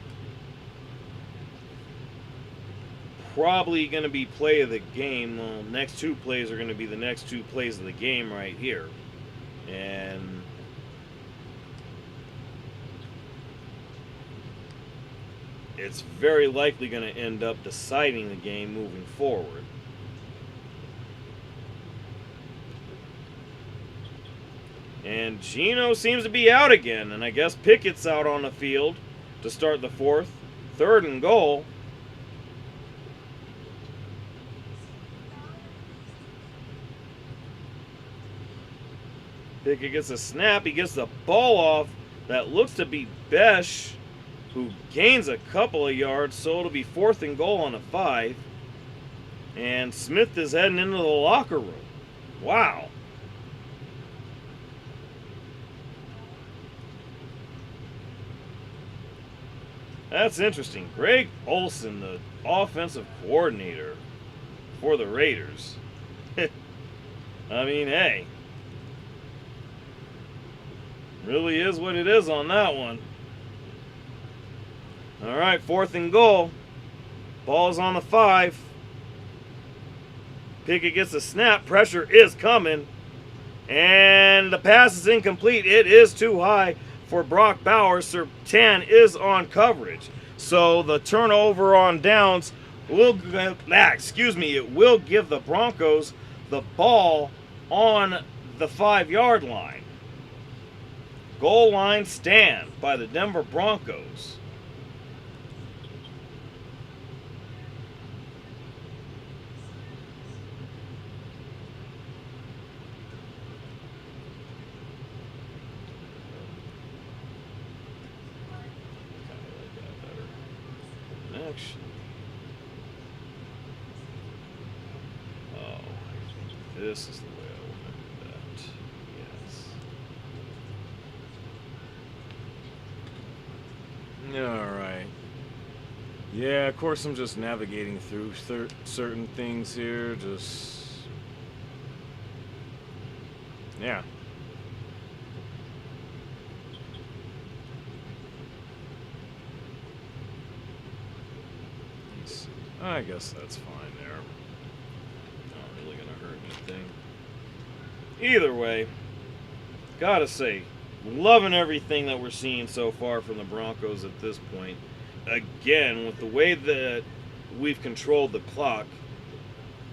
probably going to be play of the game. The next 2 plays are going to be the next 2 plays of the game right here. And it's very likely going to end up deciding the game moving forward. And Geno seems to be out again, and I guess Pickett's out on the field to start the fourth. 3rd and goal. Pickett gets a snap. He gets the ball off. That looks to be Besh, who gains a couple of yards, so it'll be 4th and goal on a 5. And Smith is heading into the locker room. Wow. That's interesting. Greg Olsen, the offensive coordinator for the Raiders. I mean, hey. Really is what it is on that one. All right, 4th and goal. Ball's on the 5. Pickett gets a snap. Pressure is coming. And the pass is incomplete. It is too high for Brock Bowers. Surtain is on coverage. So the turnover on downs will, it will give the Broncos the ball on the 5-yard line. Goal line stand by the Denver Broncos. Actually, oh, I think this is the way I want to do that. Yes. Alright. Yeah, of course I'm just navigating through certain things here. Just... yeah. I guess that's fine there. Not really gonna hurt anything. Either way, gotta say, Loving everything that we're seeing so far from the Broncos at this point. Again, with the way that we've controlled the clock,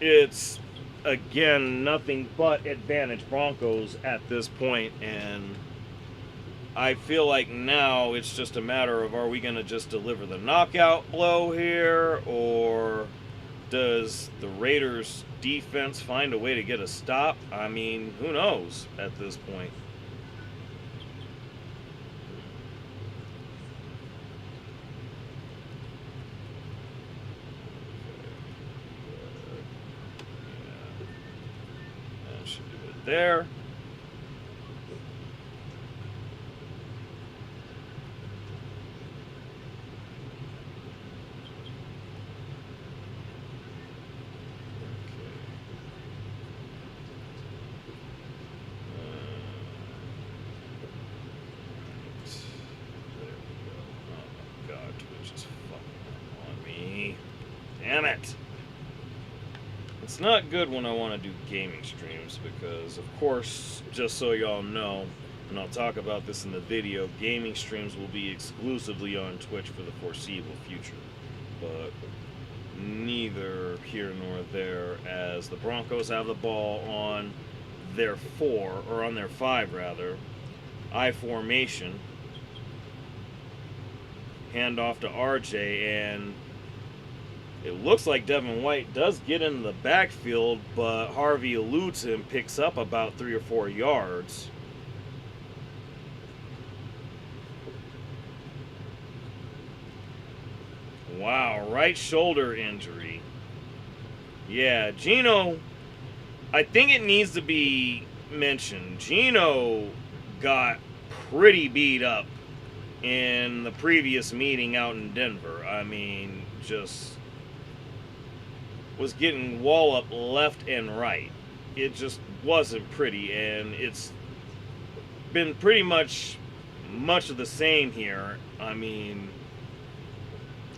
it's again nothing but advantage Broncos at this point, and I feel like now it's just a matter of, are we going to just deliver the knockout blow here, or does the Raiders defense find a way to get a stop? I mean, who knows at this point. That should do it there. Damn it. It's not good when I want to do gaming streams because, of course, just so y'all know, and I'll talk about this in the video, gaming streams will be exclusively on Twitch for the foreseeable future. But neither here nor there, as the Broncos have the ball on their 4, or on their 5 rather, I formation, hand off to RJ, and it looks like Devin White does get into the backfield, but Harvey eludes him, picks up about 3 or 4 yards. Wow, right shoulder injury. Yeah, Gino, I think it needs to be mentioned. Gino got pretty beat up in the previous meeting out in Denver. I mean, just was getting walloped left and right. It just wasn't pretty, and it's been pretty much of the same here. I mean,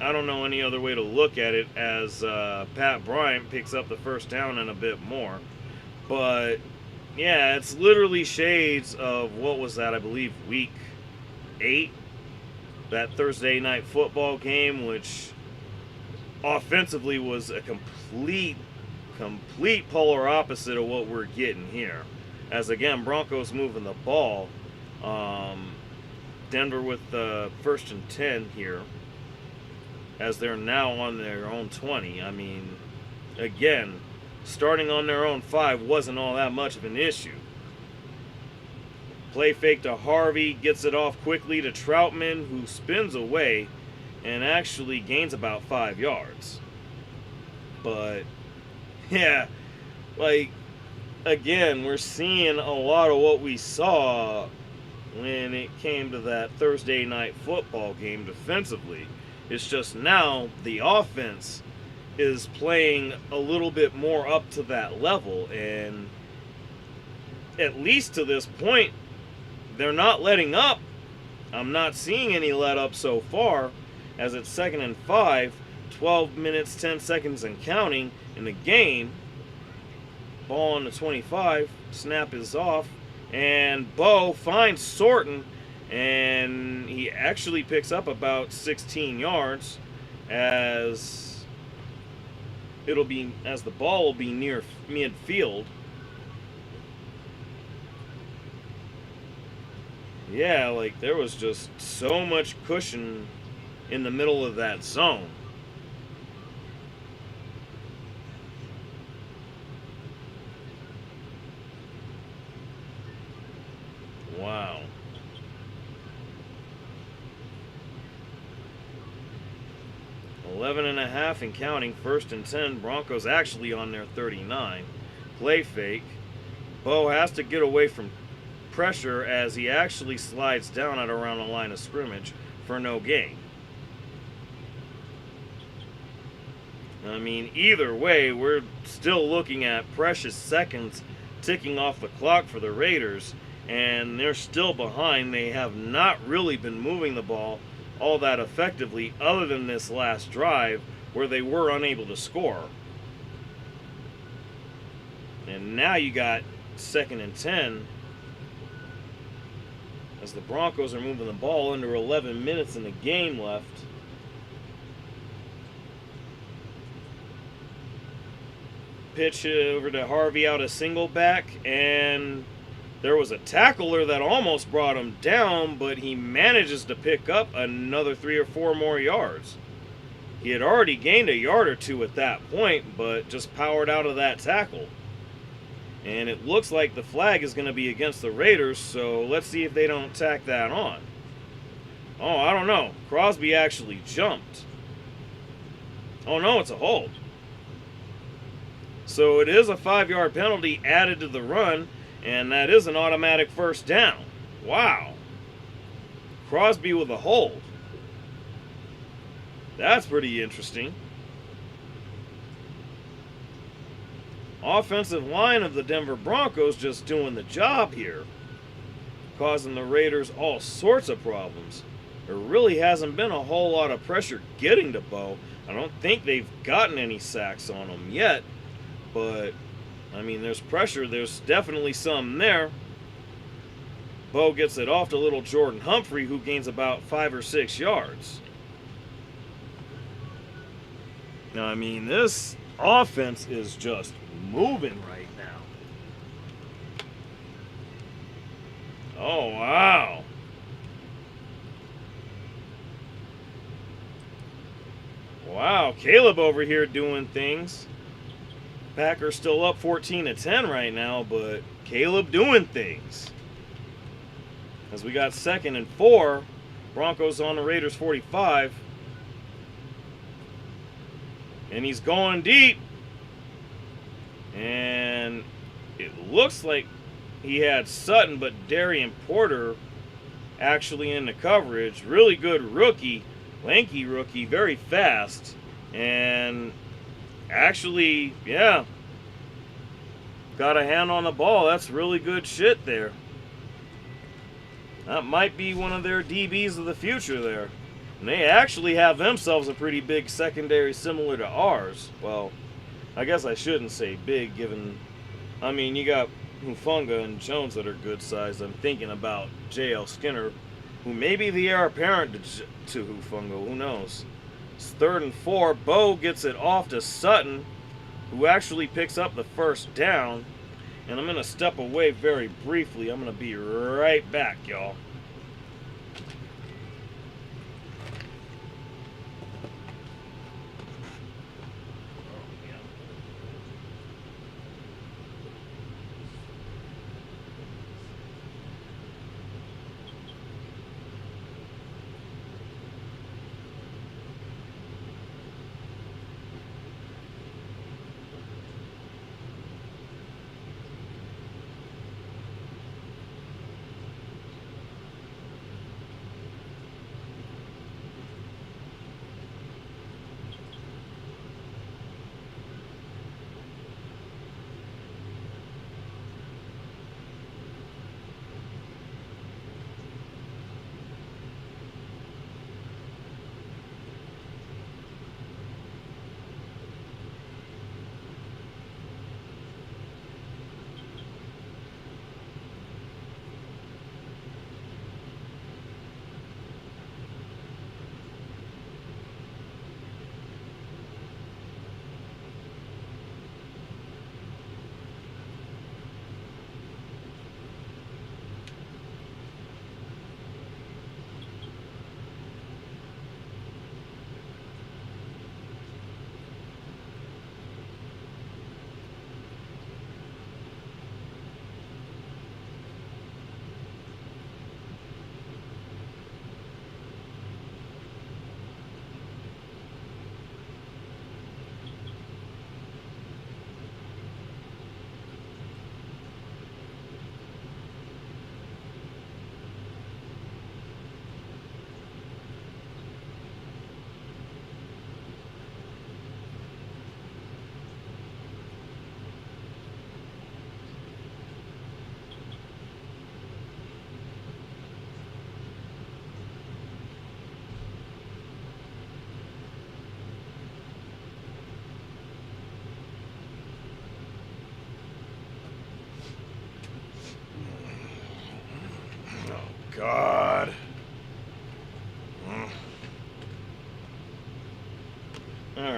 I don't know any other way to look at it, as Pat Bryant picks up the first down and a bit more. But yeah, it's literally shades of, what was that, I believe week 8, that Thursday night football game, which offensively was a complete polar opposite of what we're getting here. As again, Broncos moving the ball. Denver with the 1st and 10 here, as they're now on their own 20. I mean, again, starting on their own 5 wasn't all that much of an issue. Play fake to Harvey, gets it off quickly to Troutman, who spins away and actually gains about 5 yards. But yeah, like, again, we're seeing a lot of what we saw when it came to that Thursday night football game defensively. It's just now the offense is playing a little bit more up to that level, and at least to this point, they're not letting up. I'm not seeing any let up so far, as it's 2nd and 5, 12 minutes, 10 seconds and counting in the game. Ball on the 25, snap is off, and Bo finds Sorton, and he actually picks up about 16 yards, as the ball will be near midfield. Yeah, like, there was just so much cushion in the middle of that zone. Wow. 11.5 and counting, 1st and 10. Broncos actually on their 39. Play fake. Bo has to get away from pressure, as he actually slides down at around the line of scrimmage for no gain. I mean, either way, we're still looking at precious seconds ticking off the clock for the Raiders, and they're still behind. They have not really been moving the ball all that effectively, other than this last drive where they were unable to score. And now you got 2nd and 10. as the Broncos are moving the ball under 11 minutes in the game left. Pitch over to Harvey out a single back, and there was a tackler that almost brought him down, but he manages to pick up another 3 or 4 more yards. He had already gained a yard or two at that point, but just powered out of that tackle. And it looks like the flag is going to be against the Raiders, so let's see if they don't tack that on. Oh, I don't know. Crosby actually jumped. Oh, no, it's a hold. So it is a 5-yard penalty added to the run, and that is an automatic first down. Wow. Crosby with a hold. That's pretty interesting. Offensive line of the Denver Broncos just doing the job here, causing the Raiders all sorts of problems. There really hasn't been a whole lot of pressure getting to Bo. I don't think they've gotten any sacks on him yet, but I mean, there's pressure. There's definitely some there. Bo gets it off to little Jordan Humphrey, who gains about 5 or 6 yards. Now, I mean, this offense is just moving right now. Oh, wow. Wow, Caleb over here doing things. Packers still up 14-10 right now, but Caleb doing things. As we got 2nd and 4, Broncos on the Raiders 45. And he's going deep. And it looks like he had Sutton, but Darian Porter actually in the coverage. Really good rookie, lanky rookie, very fast. And actually, yeah, got a hand on the ball. That's really good shit there. That might be one of their DBs of the future there. And they actually have themselves a pretty big secondary similar to ours. Well, I guess I shouldn't say big, given, I mean, you got Hufanga and Jones that are good sized. I'm thinking about J.L. Skinner, who may be the heir apparent to Hufanga. Who knows? It's 3rd and 4. Bo gets it off to Sutton, who actually picks up the first down. And I'm going to step away very briefly. I'm going to be right back, y'all.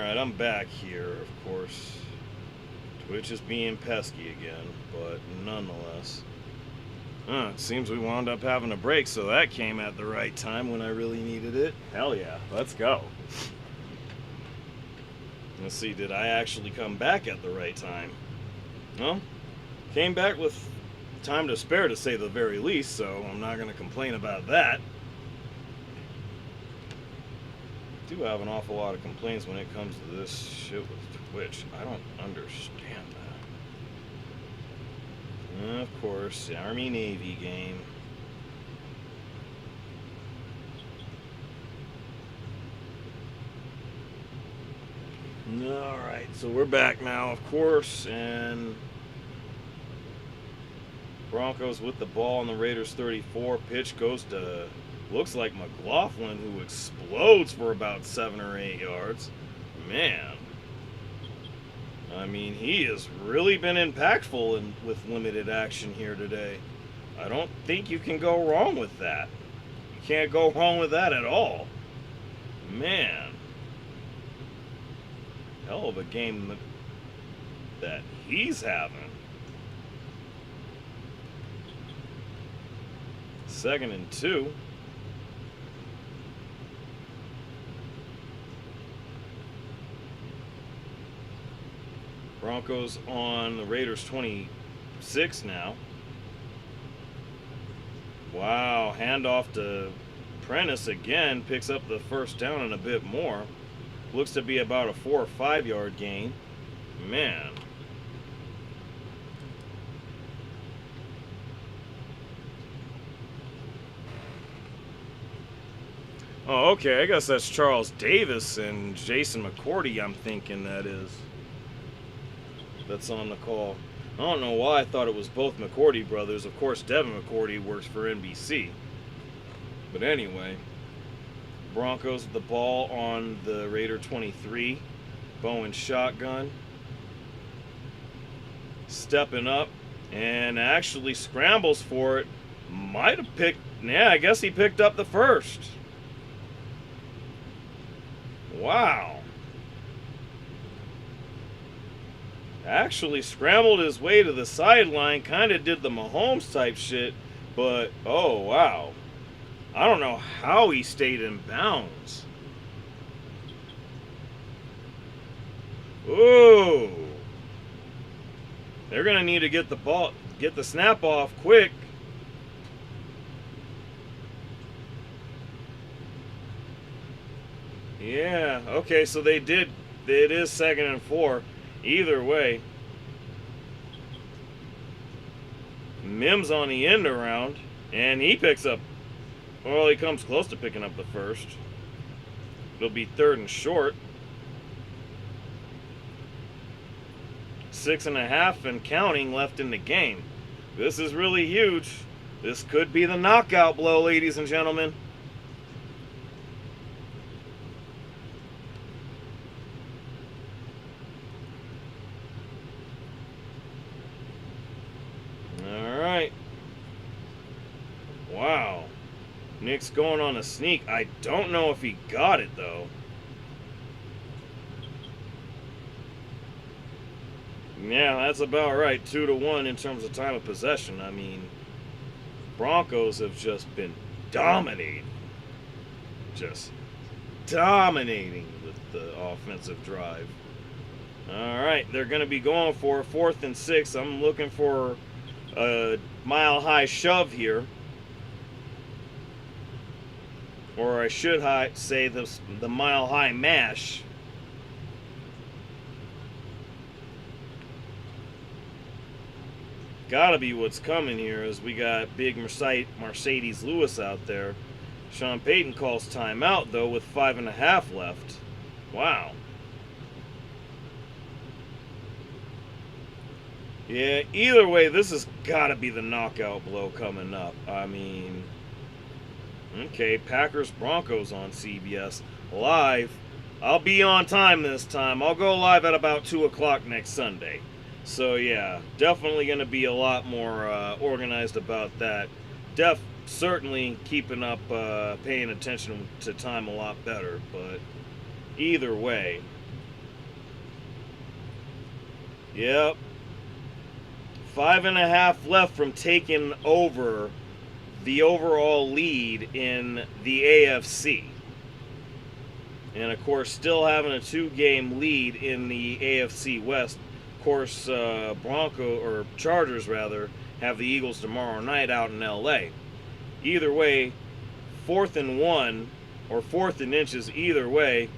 Alright, I'm back here, of course. Twitch is being pesky again, but nonetheless. It seems we wound up having a break, so that came at the right time when I really needed it. Hell yeah, let's go. Let's see, did I actually come back at the right time? Well, came back with time to spare, to say the very least, so I'm not going to complain about that. I do have an awful lot of complaints when it comes to this shit with Twitch. I don't understand that. Of course, the Army-Navy game. Alright, so we're back now, of course, and Broncos with the ball on the Raiders 34. Pitch goes to, looks like McLaughlin, who explodes for about 7 or 8 yards. Man. I mean, he has really been impactful with limited action here today. I don't think you can go wrong with that. You can't go wrong with that at all. Man. Hell of a game that he's having. 2nd and 2. Broncos on the Raiders 26 now. Wow, handoff to Prentice again, picks up the first down and a bit more. Looks to be about a 4 or 5 yard gain. Man. Oh, okay, I guess that's Charles Davis and Jason McCourty, I'm thinking that is. That's on the call. I don't know why I thought it was both McCourty brothers. Of course, Devin McCourty works for NBC. But anyway, Broncos with the ball on the Raider 23. Bowen shotgun. Stepping up and actually scrambles for it. Might have picked, yeah, I guess he picked up the first. Wow. Actually scrambled his way to the sideline, kind of did the Mahomes type shit, but oh wow. I don't know how he stayed in bounds. Ooh. They're going to need to get the snap off quick. Yeah, okay, so they did. It is 2nd and 4. Either way, Mims on the end around, and he picks up, well, he comes close to picking up the first. It'll be 3rd and short. 6.5 and counting left in the game. This is really huge. This could be the knockout blow, ladies and gentlemen. Wow. Nick's going on a sneak. I don't know if he got it, though. Yeah, that's about right. 2-1 in terms of time of possession. I mean, Broncos have just been dominating. Just dominating with the offensive drive. All right, they're going to be going for 4th and 6. I'm looking for a mile-high shove here. Or I should say the mile-high mash. Gotta be what's coming here, as we got big Mercedes Lewis out there. Sean Payton calls timeout, though, with 5.5 left. Wow. Yeah, either way, this has got to be the knockout blow coming up. I mean... Okay, Packers-Broncos on CBS live. I'll be on time this time. I'll go live at about 2 o'clock next Sunday. So, yeah, definitely going to be a lot more organized about that. Certainly keeping up, paying attention to time a lot better. But either way, Yep. 5.5 left from taking over the overall lead in the AFC. And of course, still having a 2-game lead in the AFC West. Of course, Chargers rather, have the Eagles tomorrow night out in LA. Either way, 4th and 1 or 4th and inches, either way.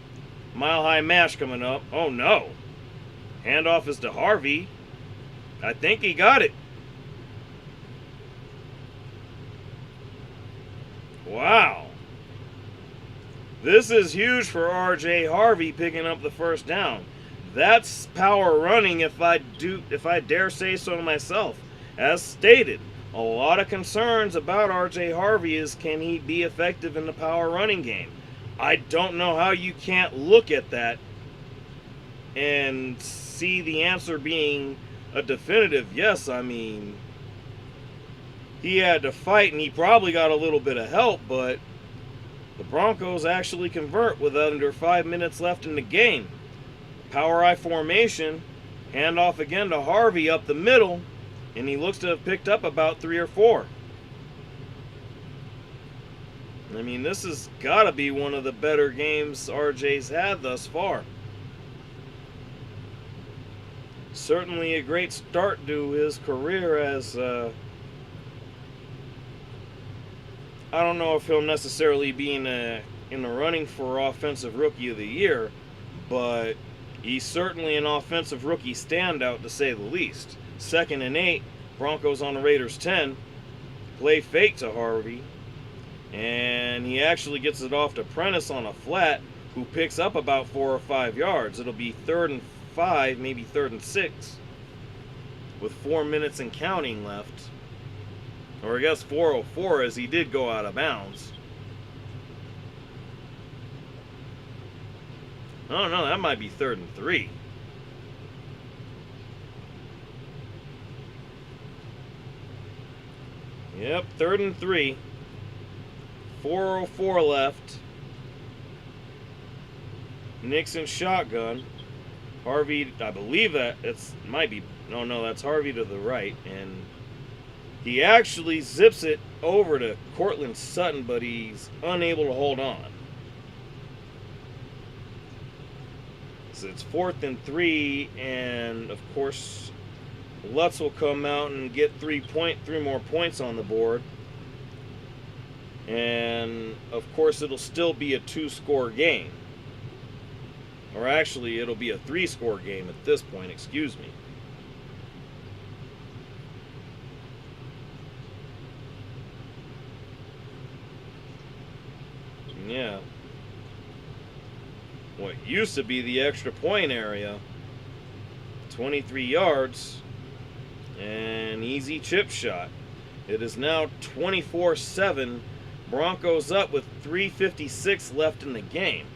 Mile high mash coming up. Oh no. Handoff is to Harvey. I think he got it. Wow. This is huge for R.J. Harvey picking up the first down. That's power running, if I dare say so myself. As stated, a lot of concerns about R.J. Harvey is, can he be effective in the power running game? I don't know how you can't look at that and see the answer being a definitive yes. I mean, he had to fight and he probably got a little bit of help, but the Broncos actually convert with under 5 minutes left in the game. Power I formation, handoff again to Harvey up the middle, and he looks to have picked up about 3 or 4. I mean, this has got to be one of the better games RJ's had thus far. Certainly a great start to his career as, I don't know if he'll necessarily be in the running for Offensive Rookie of the Year, but he's certainly an offensive rookie standout to say the least. 2nd and 8, Broncos on the Raiders 10. Play fake to Harvey, and he actually gets it off to Prentice on a flat, who picks up about 4 or 5 yards. It'll be 3rd and 5, maybe 3rd and 6, with 4 minutes and counting left. Or I guess 4:04, as he did go out of bounds. Oh no, that might be 3rd and 3. Yep, 3rd and 3. 4:04 left. Nixon shotgun. Harvey, I believe that might be, no, that's Harvey to the right, and he actually zips it over to Cortland Sutton, but he's unable to hold on. So it's 4th and 3, and of course, Lutz will come out and get 3 more points on the board. And of course, it'll still be a 2-score game. Or actually, it'll be a 3-score game at this point, excuse me. Yeah. What used to be the extra point area, 23 yards, and easy chip shot. It is now 24-7. Broncos up with 3:56 left in the game.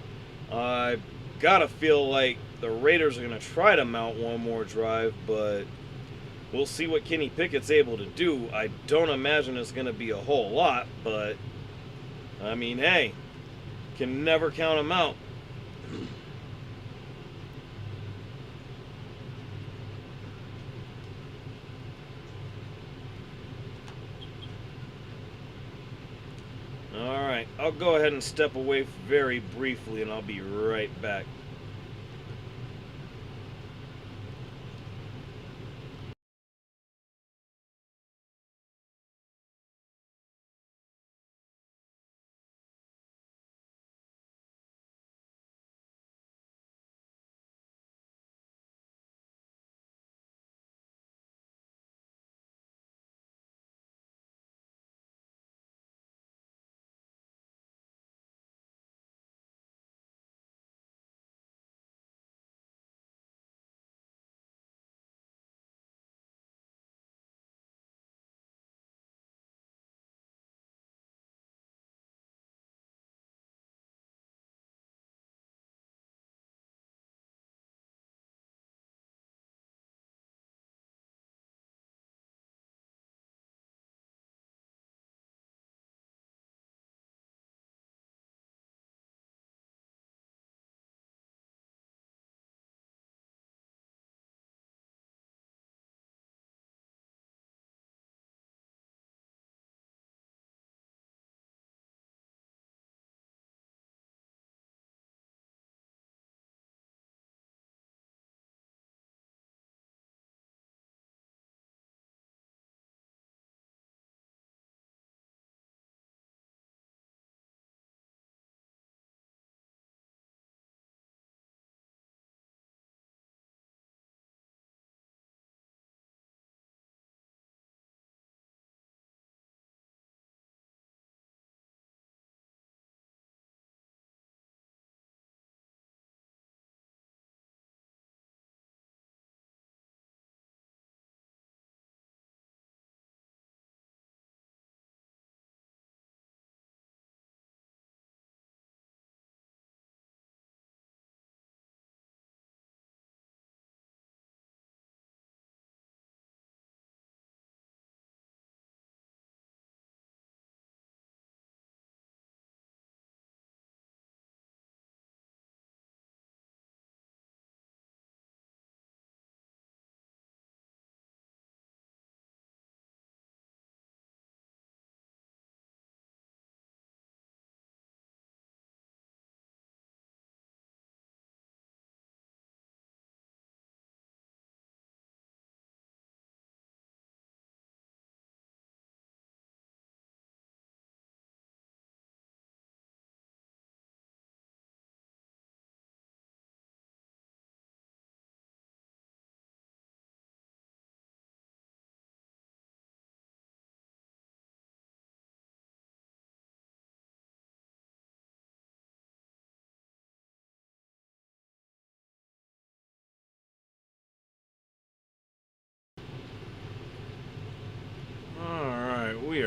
I gotta feel like the Raiders are gonna try to mount one more drive, but we'll see what Kenny Pickett's able to do. I don't imagine it's gonna be a whole lot, but I mean, hey, can never count him out. Alright, I'll go ahead and step away very briefly and I'll be right back.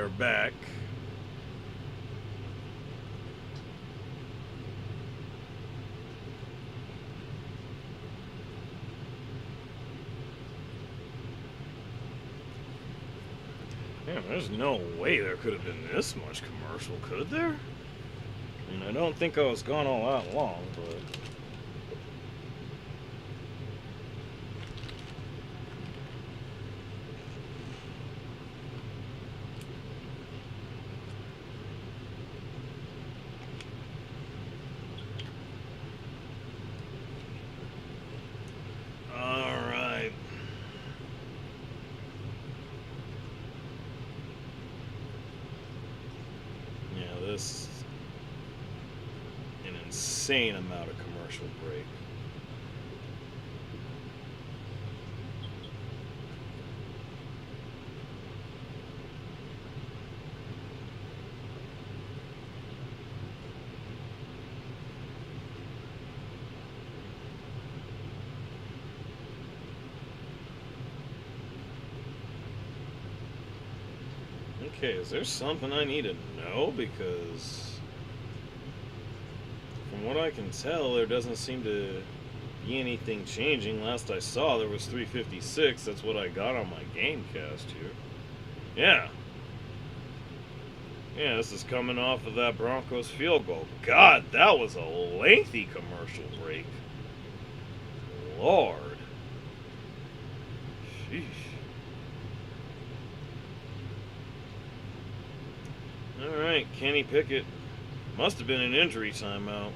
are back. Man, there's no way there could have been this much commercial, could there? I mean, I don't think I was gone all that long, but... Alright. Yeah, this... an insane amount of commercial break. Okay, is there something I need to know? Because from what I can tell, there doesn't seem to be anything changing. Last I saw, there was 356. That's what I got on my game cast here. Yeah. Yeah, this is coming off of that Broncos field goal. God, that was a lengthy commercial break. Lord. Sheesh. Alright, Kenny Pickett. Must have been an injury timeout.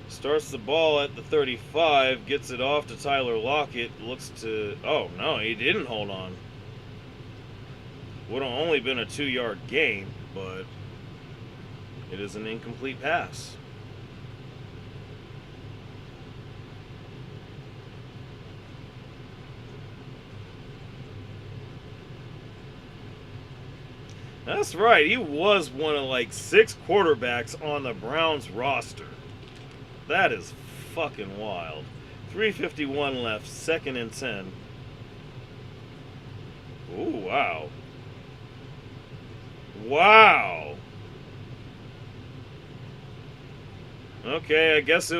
Starts the ball at the 35, gets it off to Tyler Lockett, looks to... Oh, no, he didn't hold on. Would have only been a 2-yard gain, but it is an incomplete pass. That's right, he was one of like 6 quarterbacks on the Browns roster. That is fucking wild. 3:51 left, 2nd and 10. Ooh, wow. Wow. Okay, I guess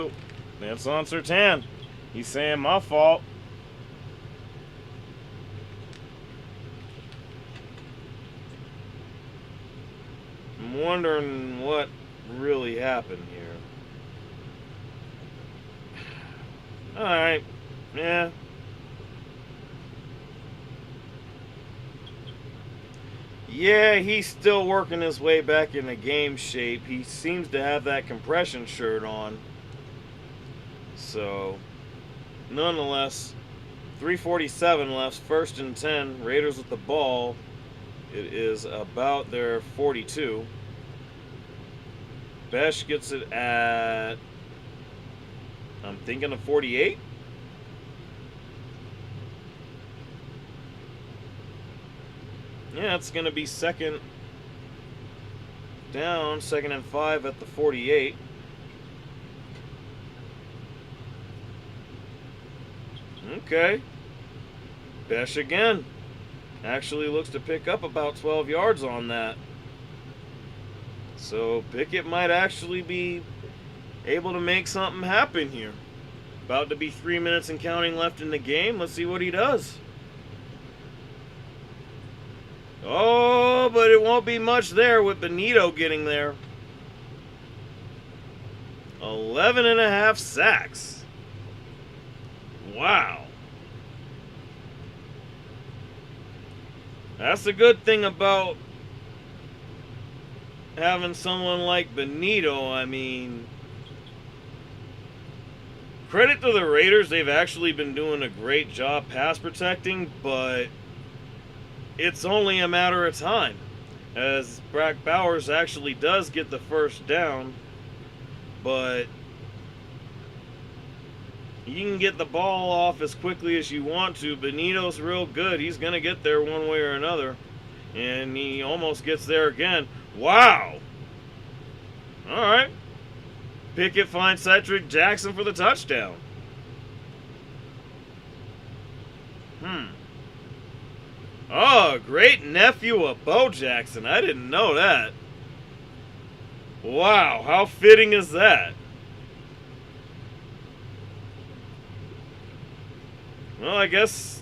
that's on Sertan. He's saying my fault. I'm wondering what really happened here. Alright. Yeah. Yeah, he's still working his way back into game shape. He seems to have that compression shirt on. So, nonetheless, 3:47 left, 1st and 10. Raiders with the ball. It is about their 42. Besh gets it at, I'm thinking of 48. Yeah, it's going to be 2nd down, 2nd and 5 at the 48. Okay. Besh again. Actually looks to pick up about 12 yards on that. So Pickett might actually be able to make something happen here. About to be 3 minutes and counting left in the game. Let's see what he does. Oh, but it won't be much there with Benito getting there. 11.5 sacks. Wow. That's the good thing about having someone like Benito. I mean, credit to the Raiders. They've actually been doing a great job pass protecting, but it's only a matter of time. As Brock Bowers actually does get the 1st down, but you can get the ball off as quickly as you want to. Benito's real good. He's going to get there one way or another. And he almost gets there again. Wow. All right. Pickett finds Cedric Jackson for the touchdown. Oh, great nephew of Bo Jackson. I didn't know that. Wow, how fitting is that? Well, I guess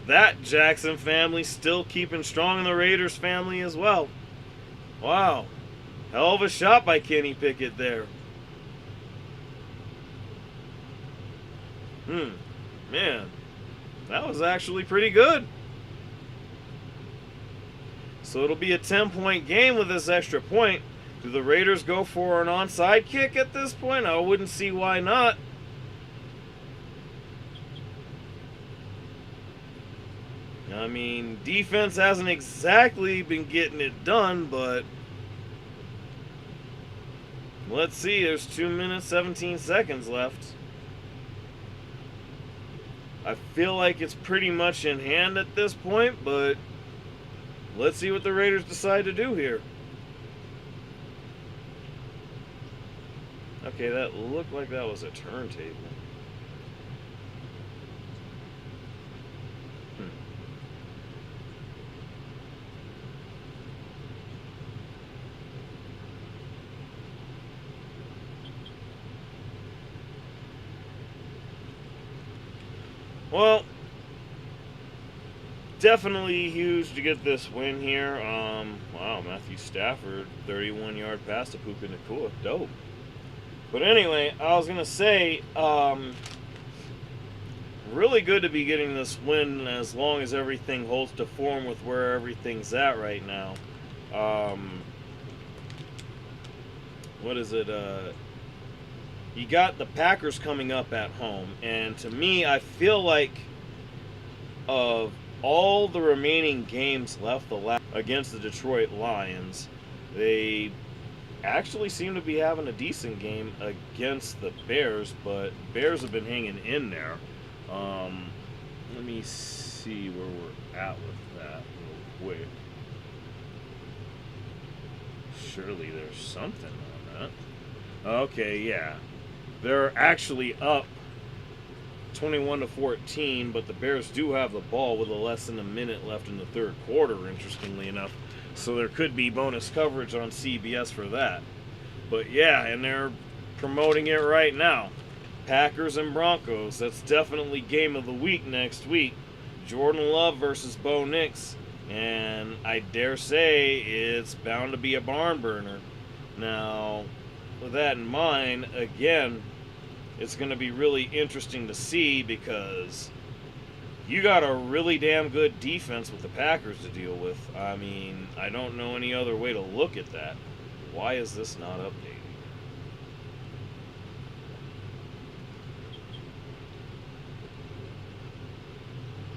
that Jackson family still keeping strong in the Raiders family as well. Wow. Hell of a shot by Kenny Pickett there. Man, that was actually pretty good. So it'll be a 10-point game with this extra point. Do the Raiders go for an onside kick at this point? I wouldn't see why not. I mean, defense hasn't exactly been getting it done, but let's see. There's 2 minutes, 17 seconds left. I feel like it's pretty much in hand at this point, but let's see what the Raiders decide to do here. Okay, that looked like that was a turntable. Well, definitely huge to get this win here. Wow, Matthew Stafford, 31-yard pass to Puka Nacua. Dope. But anyway, I was going to say, really good to be getting this win as long as everything holds to form with where everything's at right now. What is it? You got the Packers coming up at home, and to me, I feel like of all the remaining games left against the Detroit Lions, they actually seem to be having a decent game against the Bears, but Bears have been hanging in there. Let me see where we're at with that real quick. Surely there's something on that. Okay, yeah. They're actually up 21-14, but the Bears do have the ball with less than a minute left in the third quarter, interestingly enough. So there could be bonus coverage on CBS for that. But yeah, and they're promoting it right now. Packers and Broncos, that's definitely game of the week next week. Jordan Love versus Bo Nix. And I dare say it's bound to be a barn burner. Now, with that in mind, again, it's going to be really interesting to see because you got a really damn good defense with the Packers to deal with. I mean, I don't know any other way to look at that. Why is this not updated?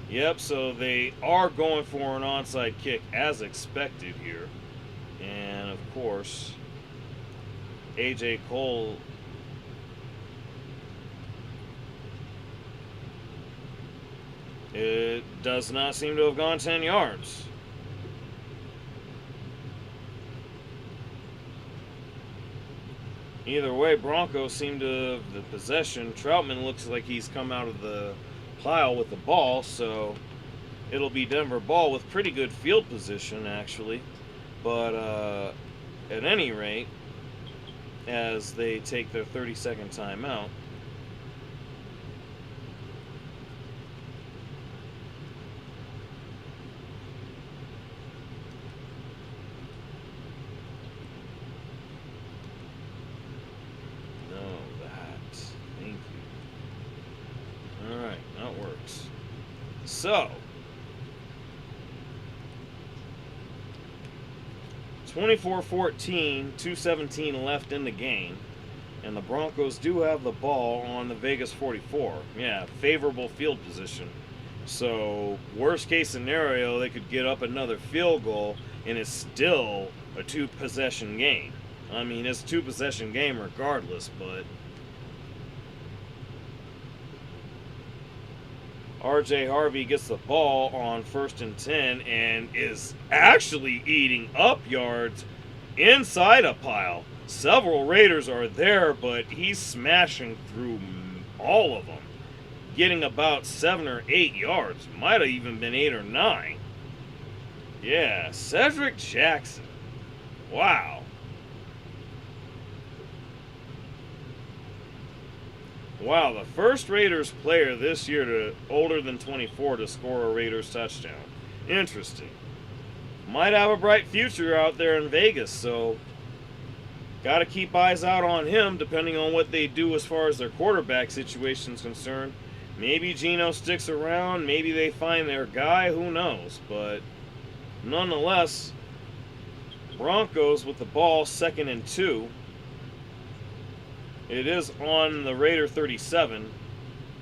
Yep, so they are going for an onside kick as expected here. And, of course, A.J. Cole it does not seem to have gone 10 yards. Either way, Broncos seem to have the possession. Troutman looks like he's come out of the pile with the ball, so it'll be Denver ball with pretty good field position, actually. But at any rate, as they take their 30-second timeout, so, 24-14, 2:17 left in the game, and the Broncos do have the ball on the Vegas 44. Yeah, favorable field position. So, worst case scenario, they could get up another field goal, and it's still a two-possession game. I mean, it's a two-possession game regardless, but RJ Harvey gets the ball on 1st and 10 and is actually eating up yards inside a pile. Several Raiders are there, but he's smashing through all of them. getting about 7 or 8 yards. Might have even been 8 or 9. Yeah, Cedric Jackson. Wow. Wow, the first Raiders player this year to older than 24 to score a Raiders touchdown. Interesting. Might have a bright future out there in Vegas, so got to keep eyes out on him depending on what they do as far as their quarterback situation is concerned. Maybe Geno sticks around, maybe they find their guy, who knows, but nonetheless, Broncos with the ball, 2nd and 2. It is on the Raider 37.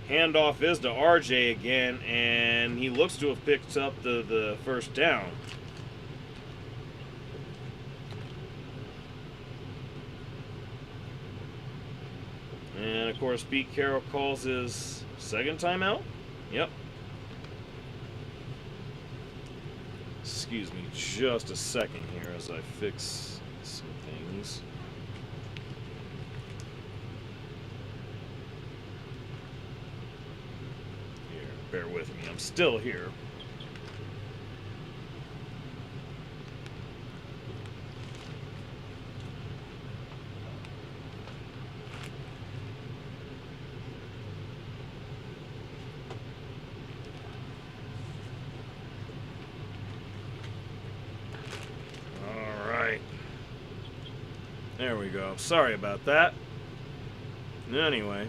Handoff is to RJ again, and he looks to have picked up the first down. And of course, Pete Carroll calls his second timeout. Yep. Excuse me just a second here as I fix some things. Here, bear with me. I'm still here. There we go. Sorry about that. Anyway,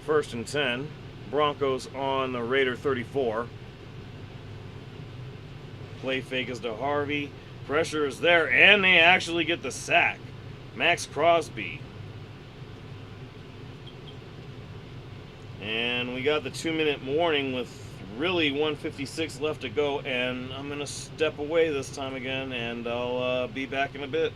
1st and 10. Broncos on the Raider 34. Play fake is to Harvey. Pressure is there, and they actually get the sack. Max Crosby. And we got the 2-minute warning with really 1:56 left to go, and I'm going to step away this time again, and I'll be back in a bit.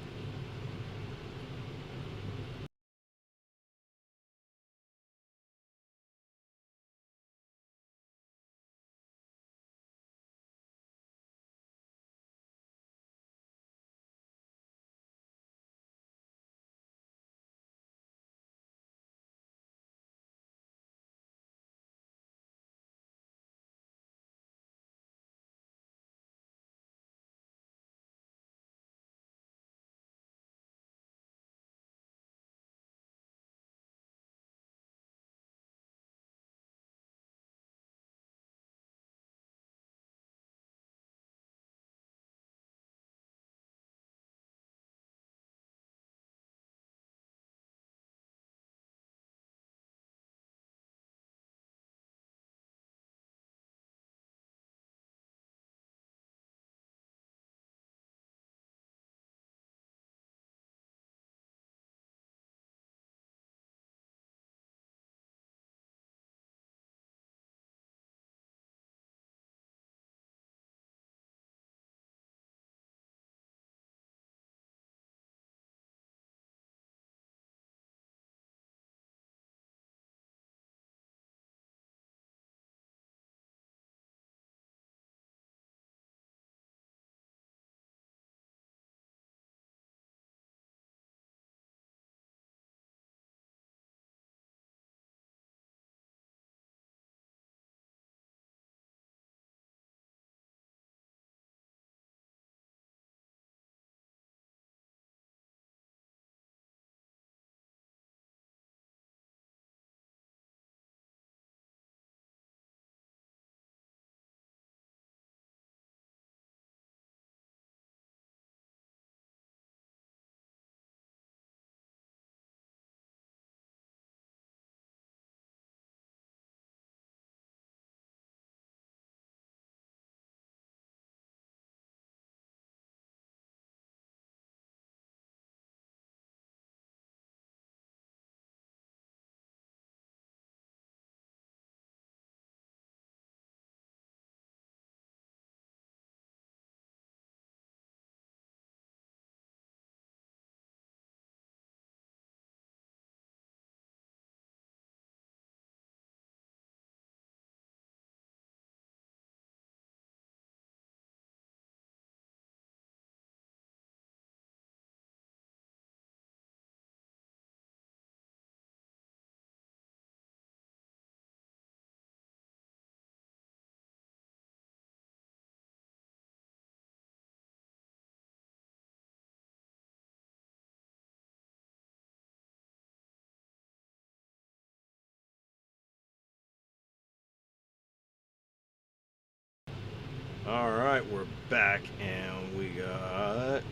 All right, we're back, and we got...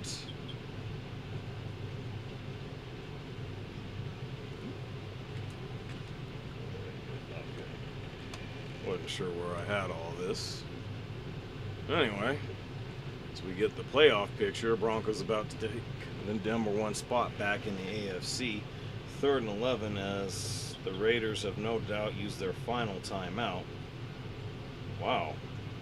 Wasn't sure where I had all this. Anyway, as we get the playoff picture, Broncos about to take the number 1 spot back in the AFC. 3rd and 11 as the Raiders have no doubt used their final timeout. Wow.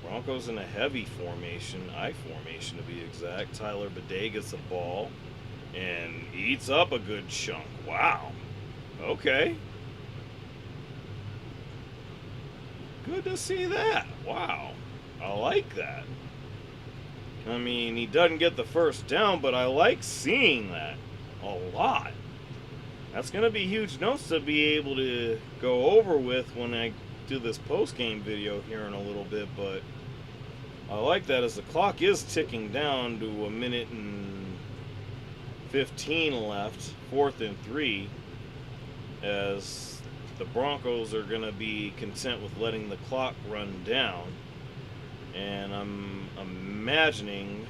Broncos in a heavy formation, I formation to be exact. Tyler Bidet gets the ball and eats up a good chunk. Wow. Okay. Good to see that. Wow. I like that. I mean, he doesn't get the first down, but I like seeing that a lot. That's going to be huge notes to be able to go over with when I do this post-game video here in a little bit, but I like that as the clock is ticking down to 1:15 left, 4th and 3, as the Broncos are going to be content with letting the clock run down. And I'm imagining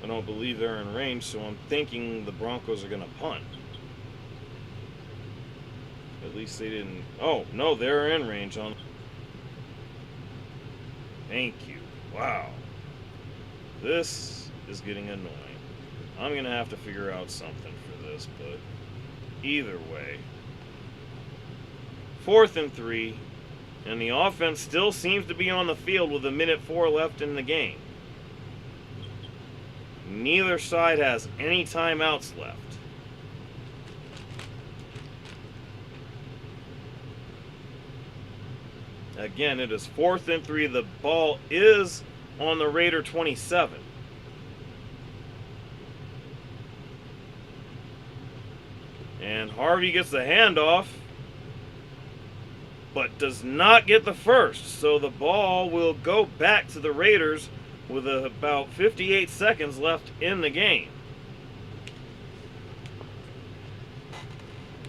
I don't believe they're in range, so I'm thinking the Broncos are going to punt. At least they didn't... Oh, no, they're in range on... Thank you. Wow. This is getting annoying. I'm going to have to figure out something for this, but either way. 4th and 3, and the offense still seems to be on the field with 1:04 left in the game. Neither side has any timeouts left. Again, it is 4th and 3. The ball is on the Raider 27. And Harvey gets the handoff, but does not get the first. So the ball will go back to the Raiders with about 58 seconds left in the game.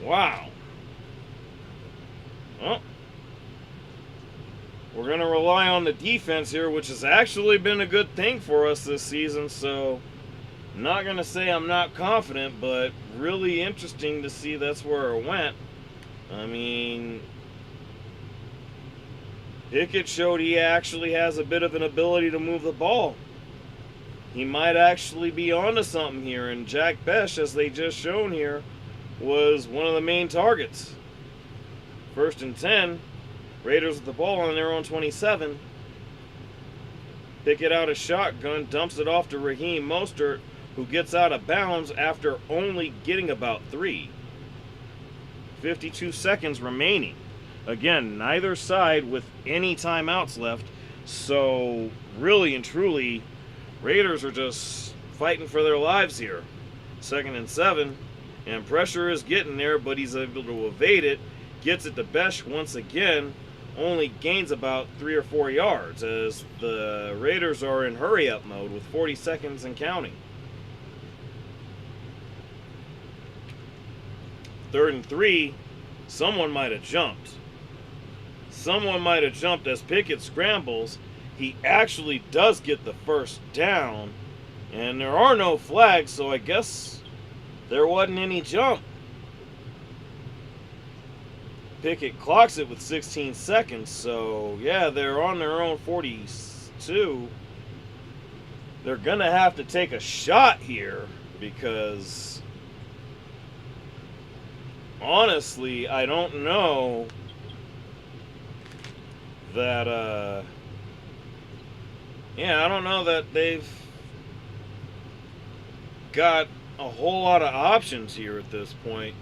Wow. Well, we're going to rely on the defense here, which has actually been a good thing for us this season. So I'm not going to say I'm not confident, but really interesting to see that's where it went. I mean, Pickett showed he actually has a bit of an ability to move the ball. He might actually be onto something here, and Jack Besh, as they just shown here, was one of the main targets. 1st and 10, Raiders with the ball on their own 27. Pickett out a shotgun, dumps it off to Raheem Mostert, who gets out of bounds after only getting about 3. 52 seconds remaining. Again, neither side with any timeouts left. So, really and truly, Raiders are just fighting for their lives here. 2nd and 7, and pressure is getting there, but he's able to evade it. Gets it to Besh once again, only gains about 3 or 4 yards, as the Raiders are in hurry-up mode with 40 seconds and counting. 3rd and 3, someone might have jumped. Someone might have jumped as Pickett scrambles. He actually does get the first down, and there are no flags, so I guess there wasn't any jump. Pickett clocks it with 16 seconds, so yeah, they're on their own 42. They're going to have to take a shot here because, honestly, I don't know that, I don't know that they've got a whole lot of options here at this point.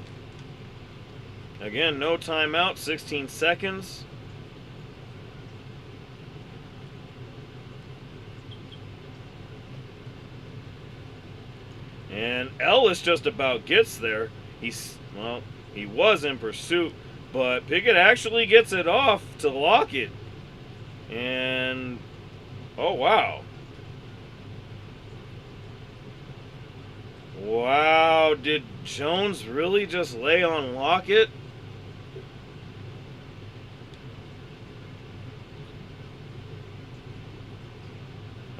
Again, no timeout, 16 seconds. And Ellis just about gets there. He was in pursuit, but Pickett actually gets it off to Lockett. And, oh, wow. Wow, did Jones really just lay on Lockett?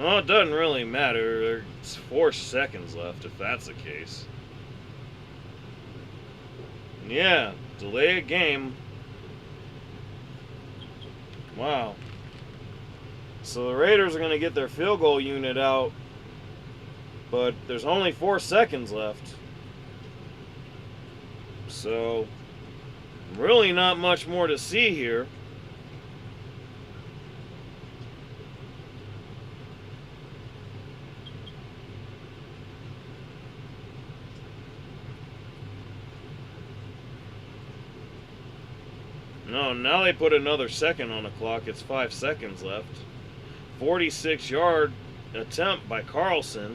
Well, it doesn't really matter. There's 4 seconds left if that's the case. Yeah, delay a game. Wow. So the Raiders are going to get their field goal unit out, but there's only 4 seconds left. So, really not much more to see here. No, now they put another second on the clock. It's 5 seconds left. 46-yard attempt by Carlson.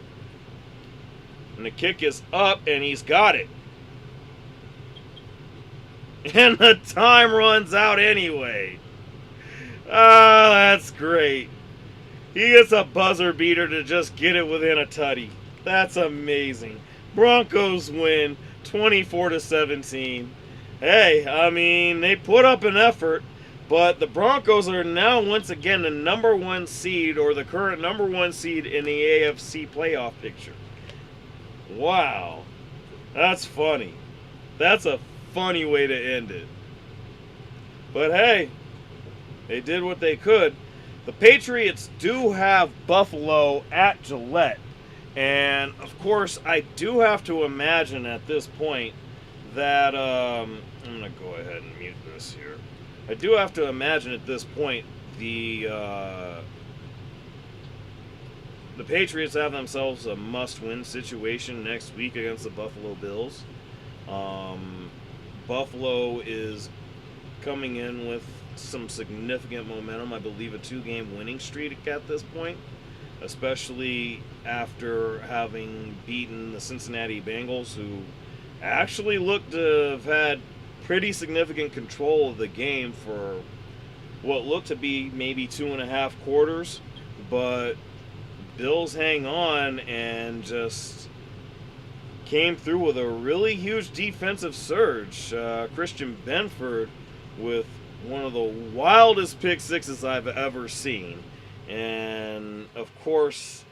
And the kick is up, and he's got it. And the time runs out anyway. Ah, that's great. He gets a buzzer beater to just get it within a tutty. That's amazing. Broncos win 24-17. Hey, I mean, they put up an effort, but the Broncos are now once again the number 1 seed, or the current number 1 seed in the AFC playoff picture. Wow. That's funny. That's a funny way to end it. But hey, they did what they could. The Patriots do have Buffalo at Gillette. And, of course, I do have to imagine at this point that, I'm going to go ahead and mute this here. I do have to imagine at this point the Patriots have themselves a must-win situation next week against the Buffalo Bills. Buffalo is coming in with some significant momentum. I believe a 2-game winning streak at this point, especially after having beaten the Cincinnati Bengals, who actually looked to have had pretty significant control of the game for what looked to be maybe 2.5 quarters. But Bills hang on and just came through with a really huge defensive surge. Christian Benford with one of the wildest pick sixes I've ever seen. And, of course,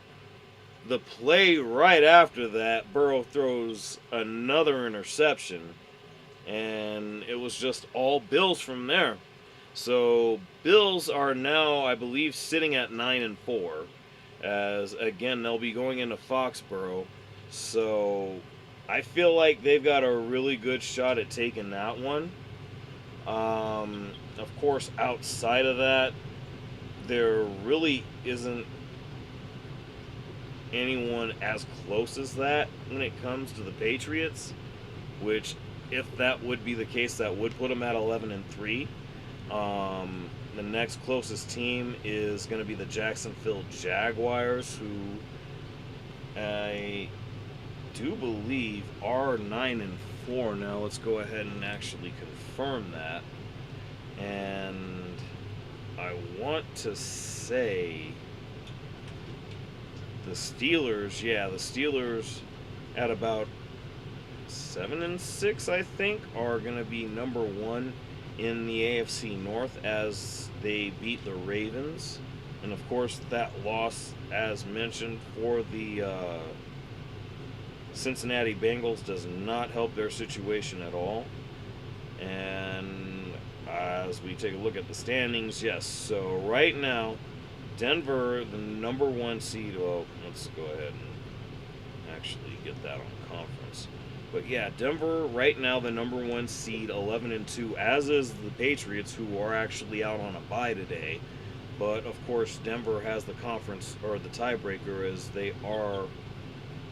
the play right after that, Burrow throws another interception. And it was just all Bills from there. So, Bills are now, I believe, sitting at 9-4. As, again, they'll be going into Foxborough. So, I feel like they've got a really good shot at taking that one. Of course, outside of that, there really isn't anyone as close as that when it comes to the Patriots, which, if that would be the case, that would put them at 11-3. The next closest team is going to be the Jacksonville Jaguars, who I do believe are 9-4 now. Let's go ahead and actually confirm that. And I want to say the Steelers, the Steelers at about 7-6, I think, are going to be number 1 in the AFC North as they beat the Ravens. And of course, that loss, as mentioned, for the Cincinnati Bengals does not help their situation at all. And as we take a look at the standings, yes, so right now, Denver, the number 1 seed. Well, let's go ahead and actually get that on conference. But yeah, Denver right now the number 1 seed, 11-2, as is the Patriots, who are actually out on a bye today. But of course, Denver has the conference, or the tiebreaker, as they are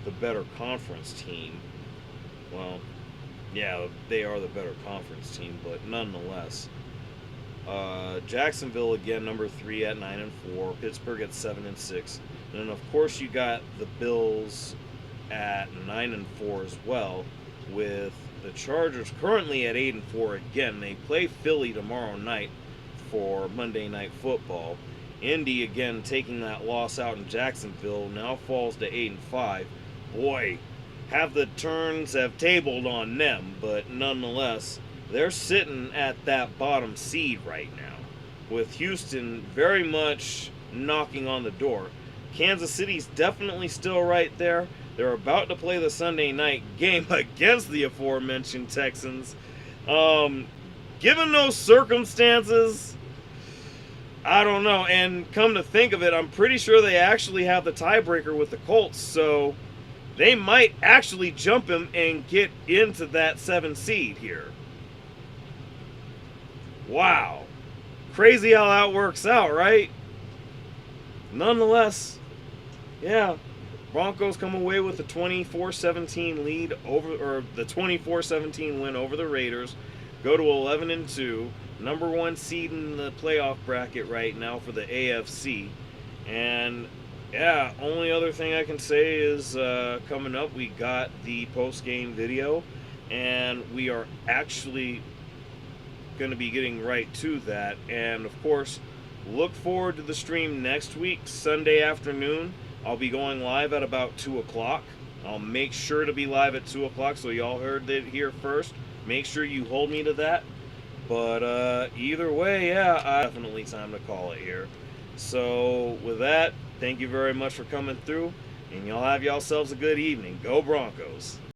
the better conference team. Well, yeah, they are the better conference team, but nonetheless. Jacksonville again, number 3 at 9-4. Pittsburgh at 7-6. And then of course you got the Bills at 9-4 as well, with the Chargers currently at 8-4 again. They play Philly tomorrow night for Monday Night Football. Indy again taking that loss out in Jacksonville now falls to 8-5. Boy, have the turns have tabled on them, but nonetheless, they're sitting at that bottom seed right now, with Houston very much knocking on the door. Kansas City's definitely still right there. They're about to play the Sunday night game against the aforementioned Texans. Given those circumstances, I don't know. And come to think of it, I'm pretty sure they actually have the tiebreaker with the Colts, so they might actually jump him and get into that 7 seed here. Wow. Crazy how that works out, right? Nonetheless, yeah, Broncos come away with a 24-17 lead over, or the 24-17 win over the Raiders. Go to 11-2, number 1 seed in the playoff bracket right now for the AFC. And yeah, only other thing I can say is coming up, we got the post-game video, and we are actually going to be getting right to that. And of course, look forward to the stream next week, Sunday afternoon. I'll be going live at about 2 o'clock. I'll make sure to be live at 2 o'clock, so y'all heard it here first. Make sure you hold me to that. But either way, yeah, definitely time to call it here. So with that, thank you very much for coming through, and y'all have yourselves a good evening. Go Broncos.